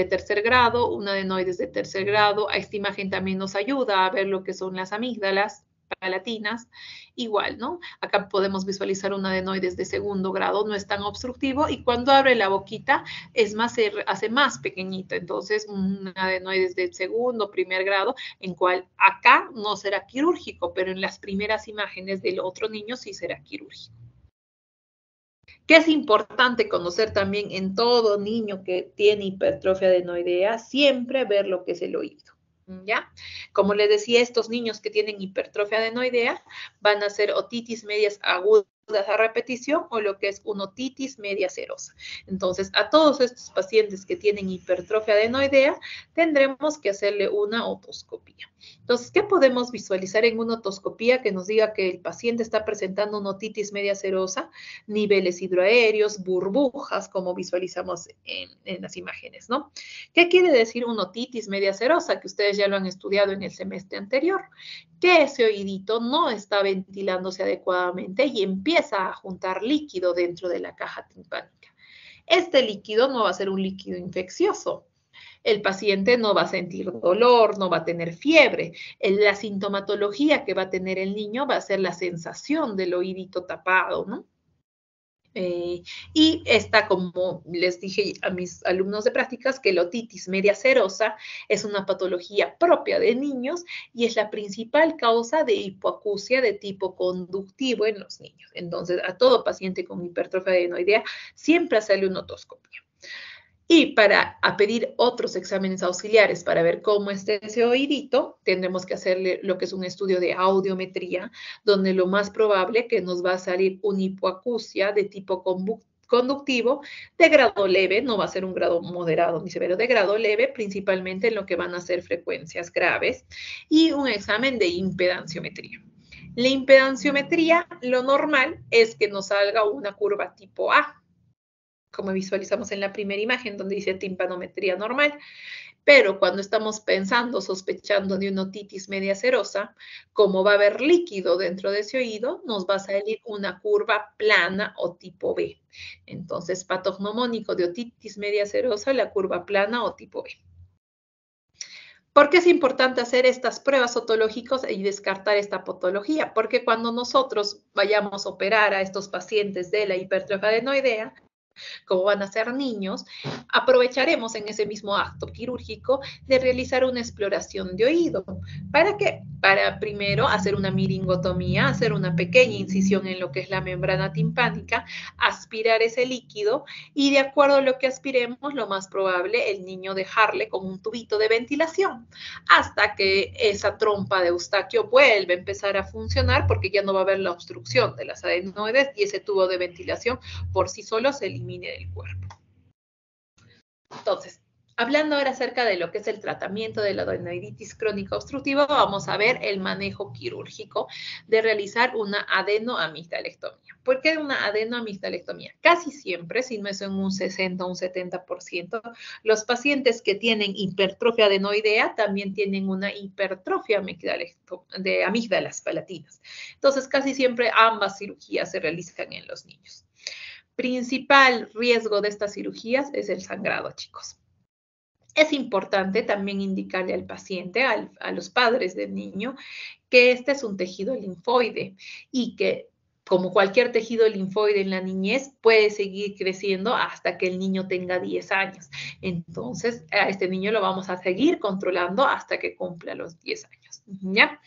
tercer grado, un adenoides de tercer grado. A esta imagen también nos ayuda a ver lo que son las amígdalas palatinas, igual, ¿no? Acá podemos visualizar un adenoides de segundo grado, no es tan obstructivo, y cuando abre la boquita se hace más pequeñito. Entonces, un adenoides de segundo, primer grado, en cual acá no será quirúrgico, pero en las primeras imágenes del otro niño sí será quirúrgico. Que es importante conocer también en todo niño que tiene hipertrofia adenoidea, siempre ver lo que es el oído. ¿Ya? Como les decía, estos niños que tienen hipertrofia adenoidea van a ser otitis medias agudas a repetición o lo que es una otitis media serosa. Entonces, a todos estos pacientes que tienen hipertrofia adenoidea, tendremos que hacerle una otoscopía. Entonces, ¿qué podemos visualizar en una otoscopía que nos diga que el paciente está presentando una otitis media serosa? Niveles hidroaéreos, burbujas, como visualizamos en las imágenes, ¿no? ¿Qué quiere decir una otitis media serosa? Que ustedes ya lo han estudiado en el semestre anterior, que ese oídito no está ventilándose adecuadamente y empieza a juntar líquido dentro de la caja timpánica. Este líquido no va a ser un líquido infeccioso. El paciente no va a sentir dolor, no va a tener fiebre. La sintomatología que va a tener el niño va a ser la sensación del oídito tapado, ¿no? Y esta, como les dije a mis alumnos de prácticas, que la otitis media serosa es una patología propia de niños y es la principal causa de hipoacusia de tipo conductivo en los niños. Entonces, a todo paciente con hipertrofia adenoidea siempre hacerle una otoscopia. Y para pedir otros exámenes auxiliares para ver cómo está ese oídito, tendremos que hacerle lo que es un estudio de audiometría, donde lo más probable que nos va a salir una hipoacusia de tipo conductivo de grado leve, no va a ser un grado moderado ni severo, de grado leve, principalmente en lo que van a ser frecuencias graves, y un examen de impedanciometría. La impedanciometría, lo normal es que nos salga una curva tipo A, como visualizamos en la primera imagen, donde dice timpanometría normal. Pero cuando estamos pensando, sospechando de una otitis media serosa, como va a haber líquido dentro de ese oído, nos va a salir una curva plana o tipo B. Entonces, patognomónico de otitis media serosa, la curva plana o tipo B. ¿Por qué es importante hacer estas pruebas otológicas y descartar esta patología? Porque cuando nosotros vayamos a operar a estos pacientes de la hipertrofia adenoidea, Como van a ser niños, aprovecharemos en ese mismo acto quirúrgico de realizar una exploración de oído. ¿Para qué? Para primero hacer una miringotomía, hacer una pequeña incisión en lo que es la membrana timpánica, aspirar ese líquido y de acuerdo a lo que aspiremos, lo más probable, el niño dejarle con un tubito de ventilación hasta que esa trompa de Eustaquio vuelve a empezar a funcionar porque ya no va a haber la obstrucción de las adenoides y ese tubo de ventilación por sí solo se elimine del cuerpo. Entonces, hablando ahora acerca de lo que es el tratamiento de la adenoiditis crónica obstructiva, vamos a ver el manejo quirúrgico de realizar una adenoamigdalectomía. ¿Por qué una adenoamigdalectomía? Casi siempre, si no es en un 60 o un 70%, los pacientes que tienen hipertrofia adenoidea también tienen una hipertrofia de amígdalas palatinas. Entonces, casi siempre ambas cirugías se realizan en los niños. Principal riesgo de estas cirugías es el sangrado, chicos. Es importante también indicarle al paciente, a los padres del niño, que este es un tejido linfoide y que, como cualquier tejido linfoide en la niñez, puede seguir creciendo hasta que el niño tenga 10 años. Entonces, a este niño lo vamos a seguir controlando hasta que cumpla los 10 años. ¿Ya?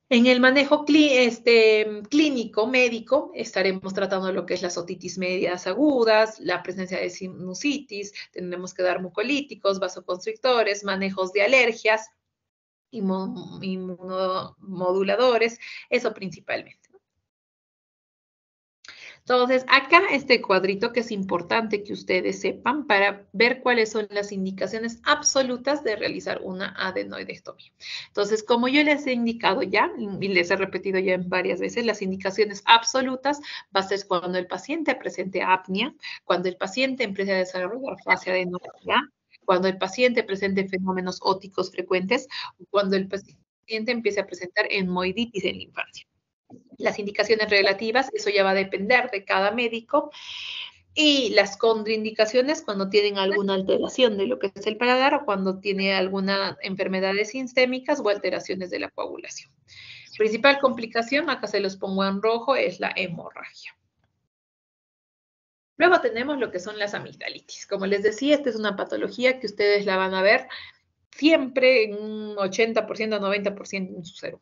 En el manejo clínico, médico, estaremos tratando lo que es las otitis medias agudas, la presencia de sinusitis, tendremos que dar mucolíticos, vasoconstrictores, manejos de alergias, inmunomoduladores, eso principalmente. Entonces, acá este cuadrito que es importante que ustedes sepan para ver cuáles son las indicaciones absolutas de realizar una adenoidectomía. Entonces, como yo les he indicado ya, y les he repetido ya varias veces, las indicaciones absolutas va a ser cuando el paciente presente apnea, cuando el paciente empiece a desarrollar fase adenoidea, cuando el paciente presente fenómenos óticos frecuentes, cuando el paciente empiece a presentar hemoiditis en la infancia. Las indicaciones relativas, eso ya va a depender de cada médico. Y las contraindicaciones cuando tienen alguna alteración de lo que es el paladar o cuando tiene alguna enfermedades sistémicas o alteraciones de la coagulación. Principal complicación, acá se los pongo en rojo, es la hemorragia. Luego tenemos lo que son las amigdalitis. Como les decía, esta es una patología que ustedes la van a ver siempre en un 80%, 90% en su cero.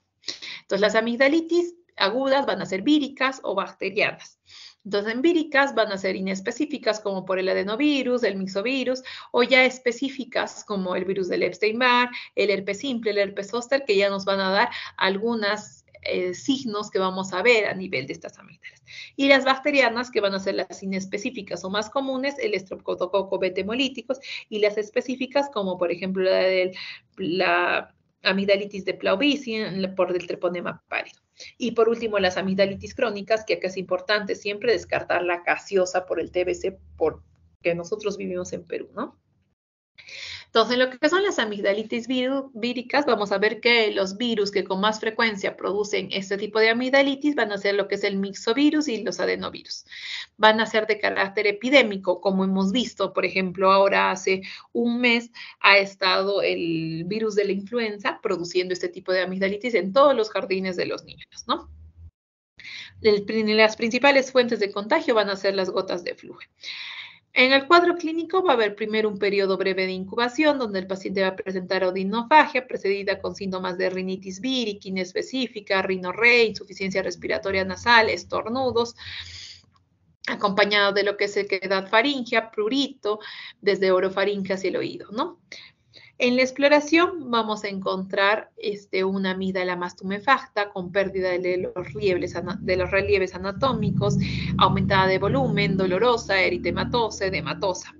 Entonces, las amigdalitis agudas van a ser víricas o bacterianas. Entonces, en víricas van a ser inespecíficas como por el adenovirus, el mixovirus, o ya específicas como el virus del Epstein-Barr, el herpes simple, el herpes zóster, que ya nos van a dar algunos signos que vamos a ver a nivel de estas amígdalas. Y las bacterianas, que van a ser las inespecíficas o más comunes, el estreptococo beta hemolíticos, y las específicas como por ejemplo la amigdalitis de Plaubici por el treponema pálido. Y por último, las amigdalitis crónicas, que acá es importante siempre descartar la gaseosa por el TBC, porque nosotros vivimos en Perú, ¿no? Entonces, en lo que son las amigdalitis víricas, vamos a ver que los virus que con más frecuencia producen este tipo de amigdalitis van a ser lo que es el mixovirus y los adenovirus. Van a ser de carácter epidémico, como hemos visto, por ejemplo, ahora hace un mes ha estado el virus de la influenza produciendo este tipo de amigdalitis en todos los jardines de los niños, ¿no? Las principales fuentes de contagio van a ser las gotas de flujo. En el cuadro clínico va a haber primero un periodo breve de incubación donde el paciente va a presentar odinofagia precedida con síntomas de rinitis vírica inespecífica, rinorrea, insuficiencia respiratoria nasal, estornudos, acompañado de lo que es sequedad faríngea, prurito, desde orofaringe hacia el oído, ¿no? En la exploración vamos a encontrar una amígdala más tumefacta con pérdida de los relieves anatómicos, aumentada de volumen, dolorosa, eritematosa, edematosa.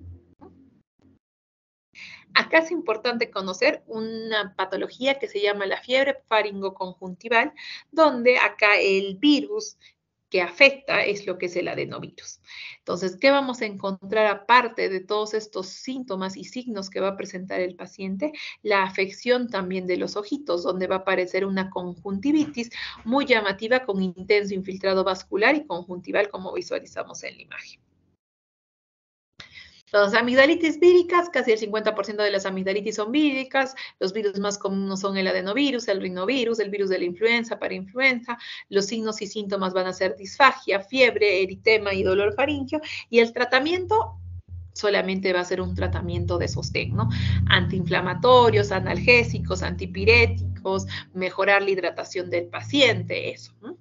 Acá es importante conocer una patología que se llama la fiebre faringoconjuntival, donde acá el virus que afecta es lo que es el adenovirus. Entonces, ¿qué vamos a encontrar aparte de todos estos síntomas y signos que va a presentar el paciente? La afección también de los ojitos, donde va a aparecer una conjuntivitis muy llamativa con intenso infiltrado vascular y conjuntival, como visualizamos en la imagen. Las amigdalitis víricas, casi el 50% de las amigdalitis son víricas. Los virus más comunes son el adenovirus, el rinovirus, el virus de la influenza, parainfluenza. Los signos y síntomas van a ser disfagia, fiebre, eritema y dolor faríngeo. Y el tratamiento solamente va a ser un tratamiento de sostén, ¿no? Antiinflamatorios, analgésicos, antipiréticos, mejorar la hidratación del paciente, eso, ¿no?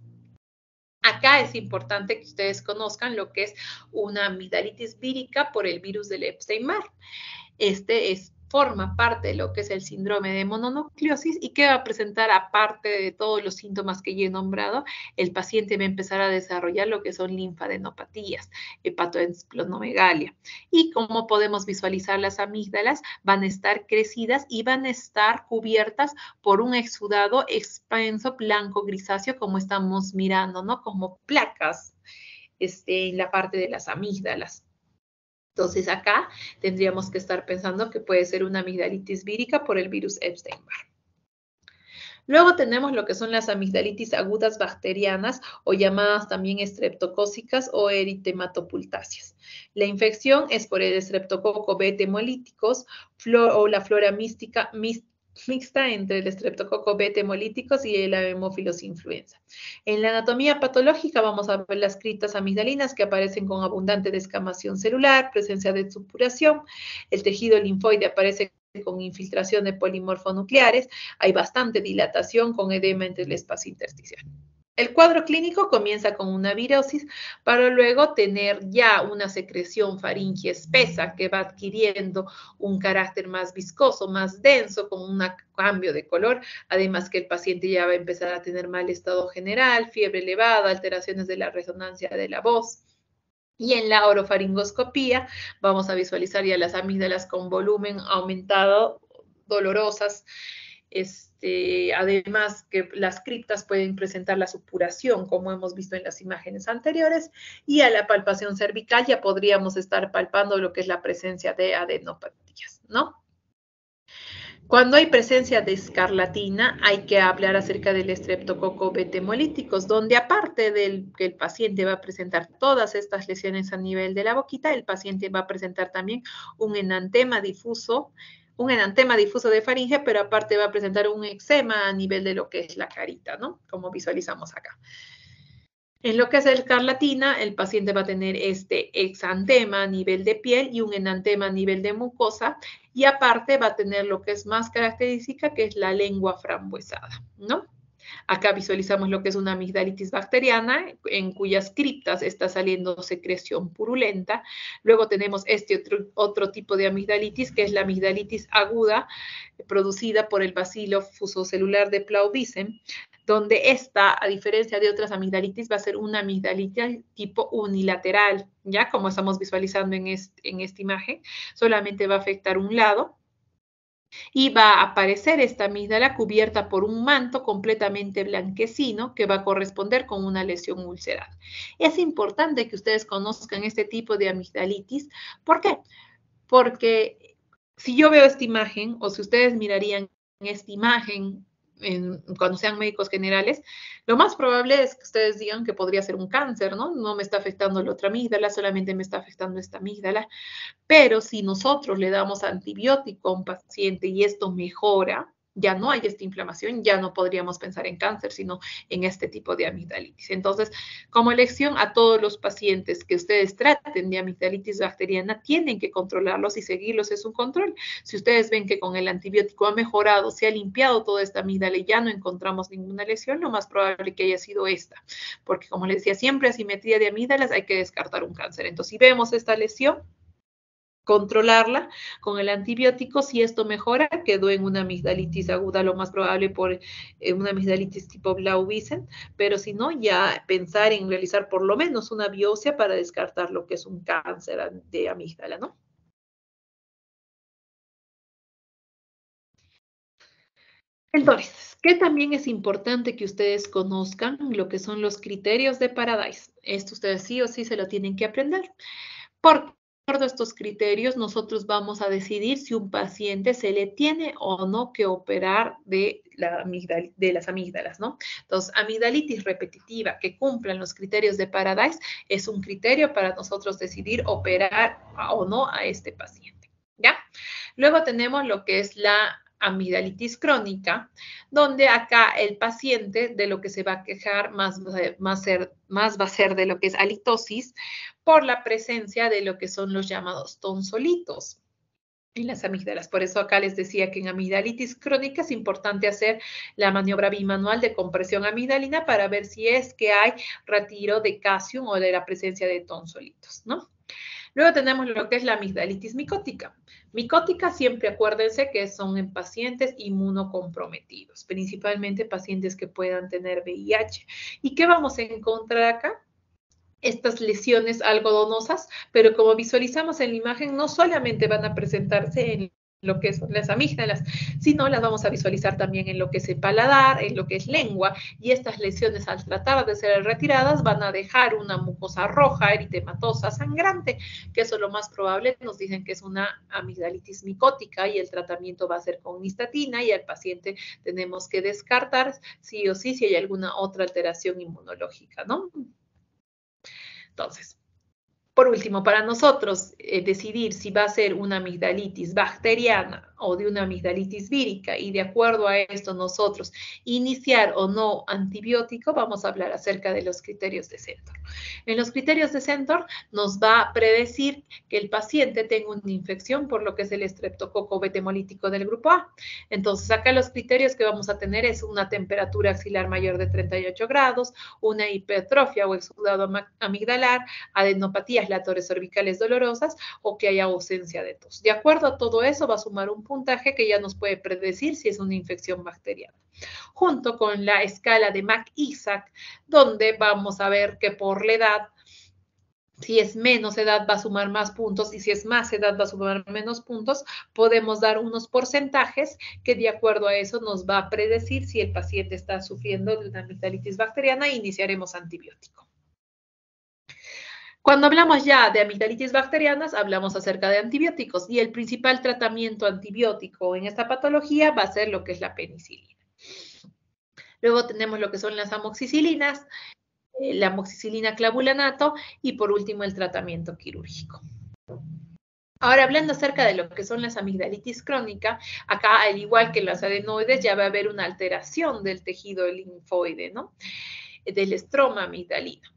Acá es importante que ustedes conozcan lo que es una amigdalitis vírica por el virus del Epstein-Barr. Forma parte de lo que es el síndrome de mononucleosis y que va a presentar, aparte de todos los síntomas que ya he nombrado, el paciente va a empezar a desarrollar lo que son linfadenopatías, hepatoesplenomegalia. Y como podemos visualizar, las amígdalas van a estar crecidas y van a estar cubiertas por un exudado expenso blanco grisáceo, como estamos mirando, ¿no? Como placas en la parte de las amígdalas. Entonces acá tendríamos que estar pensando que puede ser una amigdalitis vírica por el virus Epstein-Barr. Luego tenemos lo que son las amigdalitis agudas bacterianas o llamadas también estreptocócicas o eritematopultáceas. La infección es por el estreptococo beta hemolíticos o la flora mixta entre el estreptococo beta hemolíticos y el Haemophilus influenza. En la anatomía patológica vamos a ver las criptas amigdalinas que aparecen con abundante descamación celular, presencia de supuración, el tejido linfoide aparece con infiltración de polimorfonucleares, hay bastante dilatación con edema entre el espacio intersticial. El cuadro clínico comienza con una virosis para luego tener ya una secreción faríngea espesa que va adquiriendo un carácter más viscoso, más denso, con un cambio de color, además que el paciente ya va a empezar a tener mal estado general, fiebre elevada, alteraciones de la resonancia de la voz. Y en la orofaringoscopía vamos a visualizar ya las amígdalas con volumen aumentado, dolorosas. Además que las criptas pueden presentar la supuración, como hemos visto en las imágenes anteriores, y a la palpación cervical ya podríamos estar palpando lo que es la presencia de adenopatías, ¿no? Cuando hay presencia de escarlatina, hay que hablar acerca del estreptococo beta hemolíticos, donde aparte del que el paciente va a presentar todas estas lesiones a nivel de la boquita, el paciente va a presentar también un enantema difuso de faringe, pero aparte va a presentar un eczema a nivel de lo que es la carita, ¿no? Como visualizamos acá. En lo que es la escarlatina, el paciente va a tener exantema a nivel de piel y un enantema a nivel de mucosa, y aparte va a tener lo que es más característica, que es la lengua frambuesada, ¿no? Acá visualizamos lo que es una amigdalitis bacteriana, en cuyas criptas está saliendo secreción purulenta. Luego tenemos otro tipo de amigdalitis, que es la amigdalitis aguda, producida por el bacilo fusocelular de Plaubicem, donde esta, a diferencia de otras amigdalitis, va a ser una amigdalitis tipo unilateral, ¿ya? Como estamos visualizando en esta imagen, solamente va a afectar un lado, y va a aparecer esta amígdala cubierta por un manto completamente blanquecino que va a corresponder con una lesión ulcerada. Es importante que ustedes conozcan este tipo de amigdalitis. ¿Por qué? Porque si yo veo esta imagen, o si ustedes mirarían esta imagen cuando sean médicos generales, lo más probable es que ustedes digan que podría ser un cáncer, ¿no? No me está afectando la otra amígdala, solamente me está afectando esta amígdala. Pero si nosotros le damos antibiótico a un paciente y esto mejora, ya no hay esta inflamación, ya no podríamos pensar en cáncer, sino en este tipo de amigdalitis. Entonces, como lección a todos los pacientes que ustedes traten de amigdalitis bacteriana, tienen que controlarlos y seguirlos, es un control. Si ustedes ven que con el antibiótico ha mejorado, se ha limpiado toda esta amígdala y ya no encontramos ninguna lesión, lo más probable que haya sido esta. Porque como les decía, siempre asimetría de amígdalas hay que descartar un cáncer. Entonces, si vemos esta lesión, controlarla con el antibiótico. Si esto mejora, quedó en una amigdalitis aguda, lo más probable por una amigdalitis tipo Blauvicen, pero si no, ya pensar en realizar por lo menos una biopsia para descartar lo que es un cáncer de amígdala, ¿no? Entonces, que también es importante que ustedes conozcan lo que son los criterios de Paradise. Esto ustedes sí o sí se lo tienen que aprender. ¿Por qué? acuerdo a estos criterios, nosotros vamos a decidir si un paciente se le tiene o no que operar de las amígdalas, ¿no? Entonces, amigdalitis repetitiva que cumplan los criterios de Paradise es un criterio para nosotros decidir operar o no a este paciente, ¿ya? Luego tenemos lo que es la amigdalitis crónica, donde acá el paciente de lo que se va a quejar más va a ser de lo que es halitosis por la presencia de lo que son los llamados tonsolitos en las amígdalas. Por eso acá les decía que en amigdalitis crónica es importante hacer la maniobra bimanual de compresión amigdalina para ver si es que hay retiro de calcio o de la presencia de tonsolitos, ¿no? Luego tenemos lo que es la amigdalitis micótica. Micótica siempre acuérdense que son en pacientes inmunocomprometidos, principalmente pacientes que puedan tener VIH. ¿Y qué vamos a encontrar acá? Estas lesiones algodonosas, pero como visualizamos en la imagen, no solamente van a presentarse en lo que son las amígdalas, sino las vamos a visualizar también en lo que es el paladar, en lo que es lengua, y estas lesiones al tratar de ser retiradas van a dejar una mucosa roja, eritematosa, sangrante, que eso es lo más probable, nos dicen que es una amigdalitis micótica y el tratamiento va a ser con nistatina y al paciente tenemos que descartar sí o sí si hay alguna otra alteración inmunológica, ¿no? Entonces, por último, para nosotros decidir si va a ser una amigdalitis bacteriana o de una amigdalitis vírica y de acuerdo a esto nosotros iniciar o no antibiótico, vamos a hablar acerca de los criterios de Centor. En los criterios de Centor nos va a predecir que el paciente tenga una infección por lo que es el estreptococo betemolítico del grupo A. Entonces, acá los criterios que vamos a tener es una temperatura axilar mayor de 38 grados, una hipertrofia o exudado amigdalar, adenopatías latores cervicales dolorosas o que haya ausencia de tos. De acuerdo a todo eso va a sumar un puntaje que ya nos puede predecir si es una infección bacteriana. Junto con la escala de Mac-Isaac, donde vamos a ver que por la edad, si es menos edad va a sumar más puntos y si es más edad va a sumar menos puntos, podemos dar unos porcentajes que de acuerdo a eso nos va a predecir si el paciente está sufriendo de una amigdalitis bacteriana e iniciaremos antibiótico. Cuando hablamos ya de amigdalitis bacterianas, hablamos acerca de antibióticos y el principal tratamiento antibiótico en esta patología va a ser lo que es la penicilina. Luego tenemos lo que son las amoxicilinas, la amoxicilina clavulanato y por último el tratamiento quirúrgico. Ahora, hablando acerca de lo que son las amigdalitis crónica, acá, al igual que las adenoides, ya va a haber una alteración del tejido linfoide, ¿no? Del estroma amigdalino.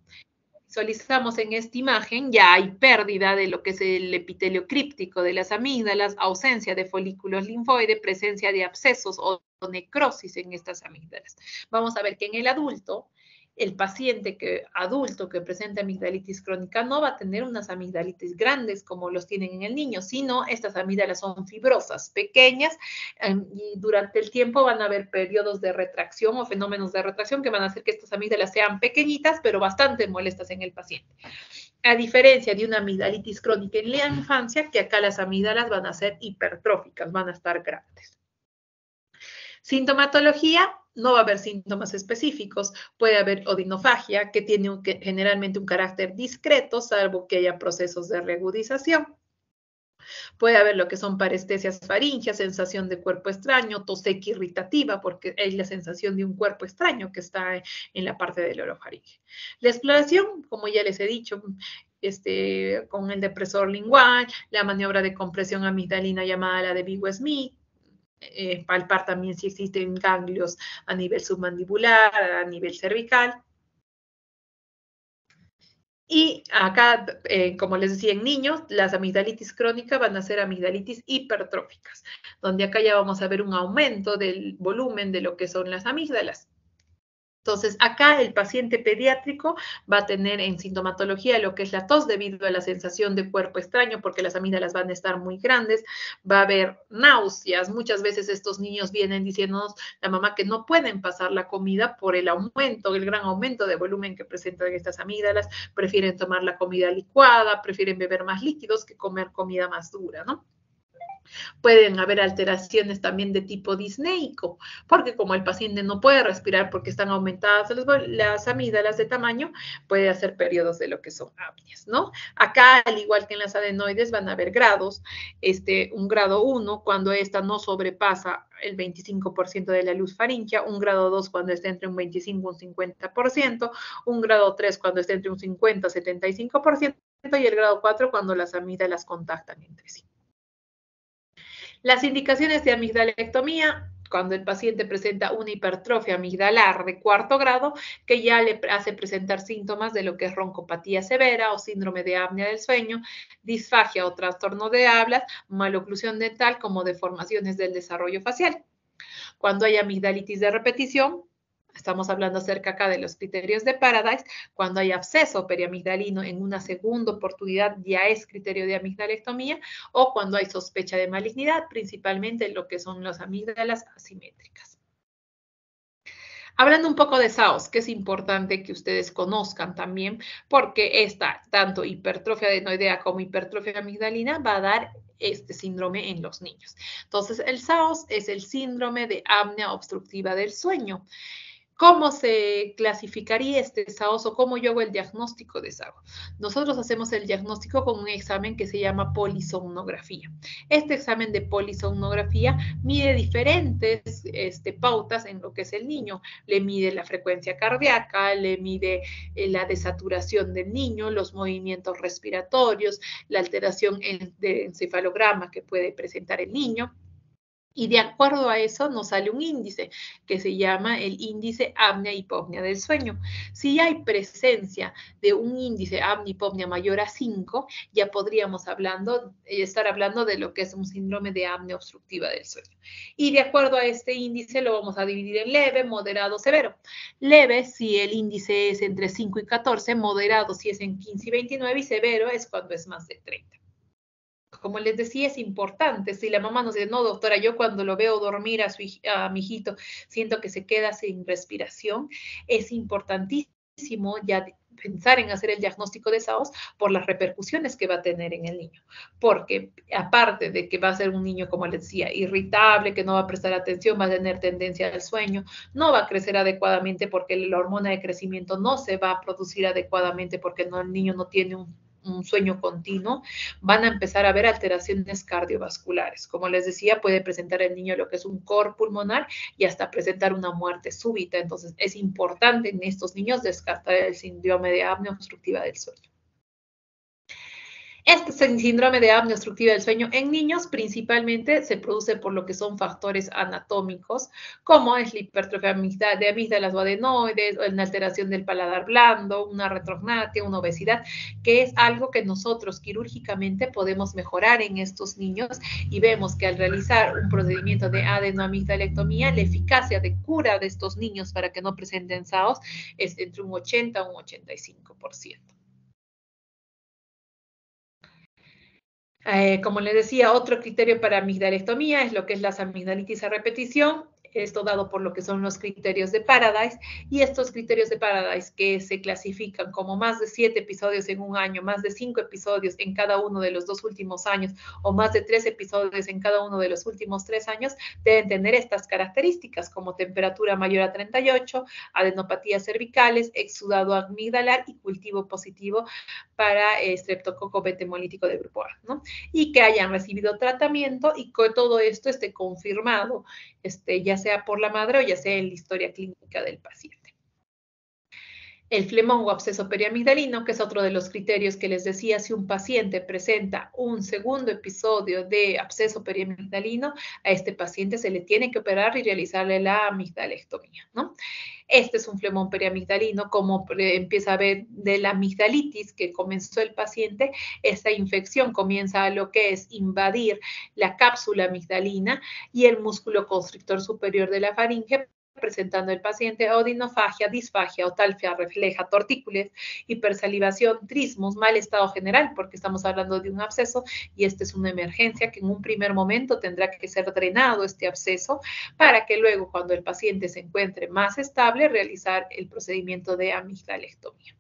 Visualizamos en esta imagen, ya hay pérdida de lo que es el epitelio críptico de las amígdalas, ausencia de folículos linfoides, presencia de abscesos o necrosis en estas amígdalas. Vamos a ver que en el adulto, el paciente adulto que presenta amigdalitis crónica no va a tener unas amigdalitis grandes como los tienen en el niño, sino estas amígdalas son fibrosas, pequeñas, y durante el tiempo van a haber periodos de retracción o fenómenos de retracción que van a hacer que estas amígdalas sean pequeñitas, pero bastante molestas en el paciente. A diferencia de una amigdalitis crónica en la infancia, que acá las amígdalas van a ser hipertróficas, van a estar grandes. Sintomatología, no va a haber síntomas específicos. Puede haber odinofagia, que tiene generalmente un carácter discreto, salvo que haya procesos de reagudización. Puede haber lo que son parestesias faríngeas, sensación de cuerpo extraño, tos seca irritativa, porque hay la sensación de un cuerpo extraño que está en la parte del orofaringe. La exploración, como ya les he dicho, con el depresor lingual, la maniobra de compresión amigdalina llamada la de Vigo-Smith, palpar también si existen ganglios a nivel submandibular, a nivel cervical. Y acá, como les decía, en niños, las amigdalitis crónicas van a ser amigdalitis hipertróficas, donde acá ya vamos a ver un aumento del volumen de lo que son las amígdalas. Entonces, acá el paciente pediátrico va a tener en sintomatología lo que es la tos debido a la sensación de cuerpo extraño, porque las amígdalas van a estar muy grandes, va a haber náuseas. Muchas veces estos niños vienen diciéndonos la mamá que no pueden pasar la comida por el aumento, el gran aumento de volumen que presentan estas amígdalas, prefieren tomar la comida licuada, prefieren beber más líquidos que comer comida más dura, ¿no? Pueden haber alteraciones también de tipo disneico, porque como el paciente no puede respirar porque están aumentadas las amígdalas de tamaño, puede hacer periodos de lo que son apneas, ¿no? Acá, al igual que en las adenoides, van a haber grados. Un grado 1 cuando esta no sobrepasa el 25% de la luz faríngea, un grado 2 cuando está entre un 25 y un 50%, un grado 3 cuando está entre un 50 y 75%, y el grado 4 cuando las amígdalas contactan entre sí. Las indicaciones de amigdalectomía, cuando el paciente presenta una hipertrofia amigdalar de cuarto grado, que ya le hace presentar síntomas de lo que es roncopatía severa o síndrome de apnea del sueño, disfagia o trastorno de hablas, maloclusión dental como deformaciones del desarrollo facial. Cuando hay amigdalitis de repetición, estamos hablando acerca acá de los criterios de Paradise, cuando hay absceso periamigdalino en una segunda oportunidad ya es criterio de amigdalectomía, o cuando hay sospecha de malignidad, principalmente en lo que son las amígdalas asimétricas. Hablando un poco de SAOS, que es importante que ustedes conozcan también, porque esta, tanto hipertrofia adenoidea como hipertrofia amigdalina, va a dar este síndrome en los niños. Entonces, el SAOS es el síndrome de apnea obstructiva del sueño. ¿Cómo se clasificaría este SAOS o cómo yo hago el diagnóstico de SAOS? Nosotros hacemos el diagnóstico con un examen que se llama polisomnografía. Este examen de polisomnografía mide diferentes pautas en lo que es el niño. Le mide la frecuencia cardíaca, le mide la desaturación del niño, los movimientos respiratorios, la alteración de encefalograma que puede presentar el niño. Y de acuerdo a eso nos sale un índice que se llama el índice apnea-hipopnea del sueño. Si hay presencia de un índice apnea-hipopnea mayor a 5, ya podríamos estar hablando de lo que es un síndrome de apnea obstructiva del sueño. Y de acuerdo a este índice lo vamos a dividir en leve, moderado, severo. Leve si el índice es entre 5 y 14, moderado si es en 15 y 29 y severo es cuando es más de 30. Como les decía, es importante. Si la mamá nos dice, no, doctora, yo cuando lo veo dormir a mi hijito, siento que se queda sin respiración, es importantísimo ya pensar en hacer el diagnóstico de SAOS por las repercusiones que va a tener en el niño. Porque aparte de que va a ser un niño, como les decía, irritable, que no va a prestar atención, va a tener tendencia al sueño, no va a crecer adecuadamente porque la hormona de crecimiento no se va a producir adecuadamente porque el niño no tiene un sueño continuo, van a empezar a haber alteraciones cardiovasculares. Como les decía, puede presentar el niño lo que es un cor pulmonar y hasta presentar una muerte súbita. Entonces, es importante en estos niños descartar el síndrome de apnea obstructiva del sueño. Este síndrome de apnea obstructiva del sueño en niños principalmente se produce por lo que son factores anatómicos, como es la hipertrofia de amígdalas o adenoides, o una alteración del paladar blando, una retrognatia, una obesidad, que es algo que nosotros quirúrgicamente podemos mejorar en estos niños y vemos que al realizar un procedimiento de adenoamigdalectomía, la eficacia de cura de estos niños para que no presenten SAOS es entre un 80 a un 85%. Como les decía, otro criterio para amigdalectomía es lo que es las amigdalitis a repetición, esto dado por lo que son los criterios de Paradise, y estos criterios de Paradise que se clasifican como más de 7 episodios en un año, más de 5 episodios en cada uno de los 2 últimos años, o más de 3 episodios en cada uno de los últimos 3 años, deben tener estas características como temperatura mayor a 38, adenopatías cervicales, exudado amigdalar y cultivo positivo para streptococo beta hemolítico de grupo A, ¿no? Y que hayan recibido tratamiento y que todo esto esté confirmado, ya sea por la madre o ya sea en la historia clínica del paciente. El flemón o absceso periamigdalino, que es otro de los criterios que les decía, si un paciente presenta un segundo episodio de absceso periamigdalino, a este paciente se le tiene que operar y realizarle la amigdalectomía, ¿no? Este es un flemón periamigdalino, como empieza a ver de la amigdalitis que comenzó el paciente, esta infección comienza a lo que es invadir la cápsula amigdalina y el músculo constrictor superior de la faringe, presentando el paciente odinofagia, disfagia, otalgia refleja, tortícolis, hipersalivación, trismos, mal estado general, porque estamos hablando de un absceso y esta es una emergencia que en un primer momento tendrá que ser drenado este absceso para que luego, cuando el paciente se encuentre más estable, realizar el procedimiento de amigdalectomía.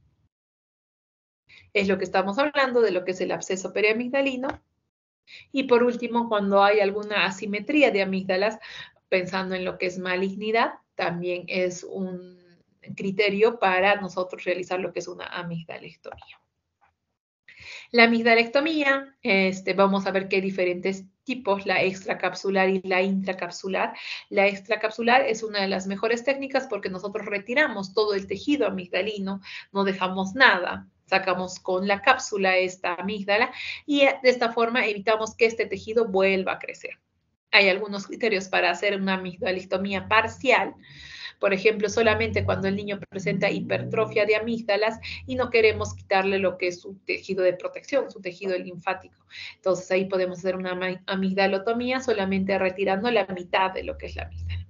Es lo que estamos hablando de lo que es el absceso periamigdalino Y por último, cuando hay alguna asimetría de amígdalas, pensando en lo que es malignidad, también es un criterio para nosotros realizar lo que es una amigdalectomía. La amigdalectomía, vamos a ver que hay diferentes tipos, la extracapsular y la intracapsular. La extracapsular es una de las mejores técnicas porque nosotros retiramos todo el tejido amigdalino, no dejamos nada, sacamos con la cápsula esta amígdala y de esta forma evitamos que este tejido vuelva a crecer. Hay algunos criterios para hacer una amigdalectomía parcial. Por ejemplo, solamente cuando el niño presenta hipertrofia de amígdalas y no queremos quitarle lo que es su tejido de protección, su tejido linfático. Entonces ahí podemos hacer una amigdalotomía solamente retirando la mitad de lo que es la amígdala.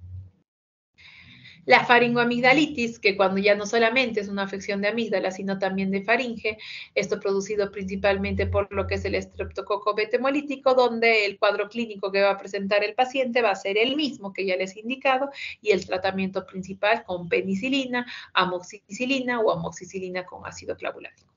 La faringoamigdalitis, que cuando ya no solamente es una afección de amígdala, sino también de faringe, esto producido principalmente por lo que es el estreptococo beta-hemolítico, donde el cuadro clínico que va a presentar el paciente va a ser el mismo que ya les he indicado, y el tratamiento principal con penicilina, amoxicilina o amoxicilina con ácido clavulánico.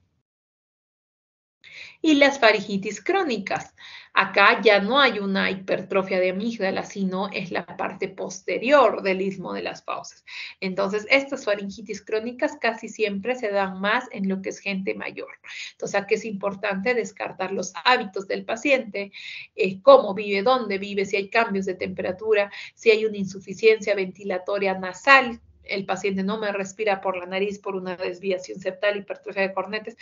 Y las faringitis crónicas. Acá ya no hay una hipertrofia de amígdala, sino es la parte posterior del istmo de las fauces. Entonces, estas faringitis crónicas casi siempre se dan más en lo que es gente mayor. Entonces, aquí es importante descartar los hábitos del paciente, cómo vive, dónde vive, si hay cambios de temperatura, si hay una insuficiencia ventilatoria nasal, el paciente no me respira por la nariz por una desviación septal, hipertrofia de cornetes,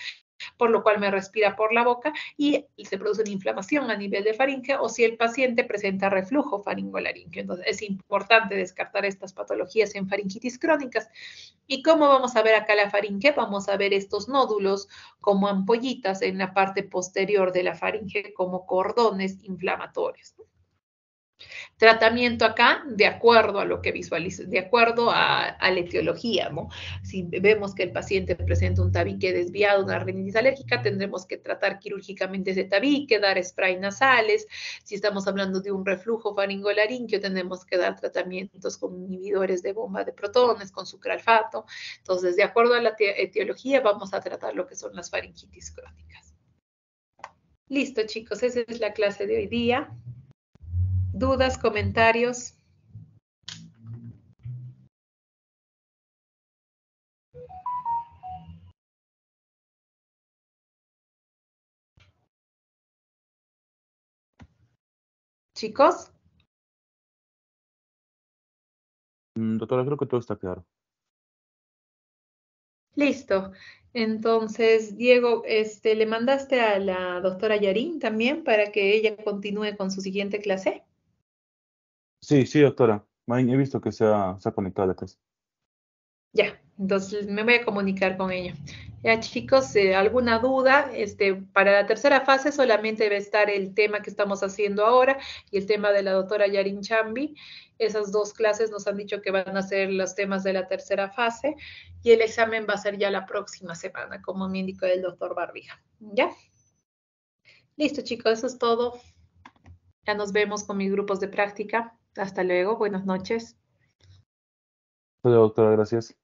por lo cual me respira por la boca y se produce una inflamación a nivel de faringe, o si el paciente presenta reflujo faringolaríngeo. Entonces, es importante descartar estas patologías en faringitis crónicas. ¿Y cómo vamos a ver acá la faringe? Vamos a ver estos nódulos como ampollitas en la parte posterior de la faringe, como cordones inflamatorios. Tratamiento acá, de acuerdo a lo que visualice, de acuerdo a la etiología, ¿no? Si vemos que el paciente presenta un tabique desviado, una rinitis alérgica, tendremos que tratar quirúrgicamente ese tabique, dar spray nasales. Si estamos hablando de un reflujo faringolaríngeo, tenemos que dar tratamientos con inhibidores de bomba de protones, con sucralfato. Entonces, de acuerdo a la etiología, vamos a tratar lo que son las faringitis crónicas. Listo, chicos, esa es la clase de hoy día. ¿Dudas, comentarios? Chicos, Doctora, creo que todo está claro. listo. Entonces, Diego, ¿le mandaste a la doctora Yarín también para que ella continúe con su siguiente clase? Sí, sí, doctora. He visto que se ha conectado a la clase. Ya, entonces me voy a comunicar con ella. Ya, chicos, ¿alguna duda? Para la tercera fase solamente debe estar el tema que estamos haciendo ahora y el tema de la doctora Yarin Chambi. Esas dos clases nos han dicho que van a ser los temas de la tercera fase y el examen va a ser ya la próxima semana, como me indicó el doctor Barbija. ¿Ya? Listo, chicos, eso es todo. Ya nos vemos con mis grupos de práctica. Hasta luego, buenas noches. Doctora, gracias.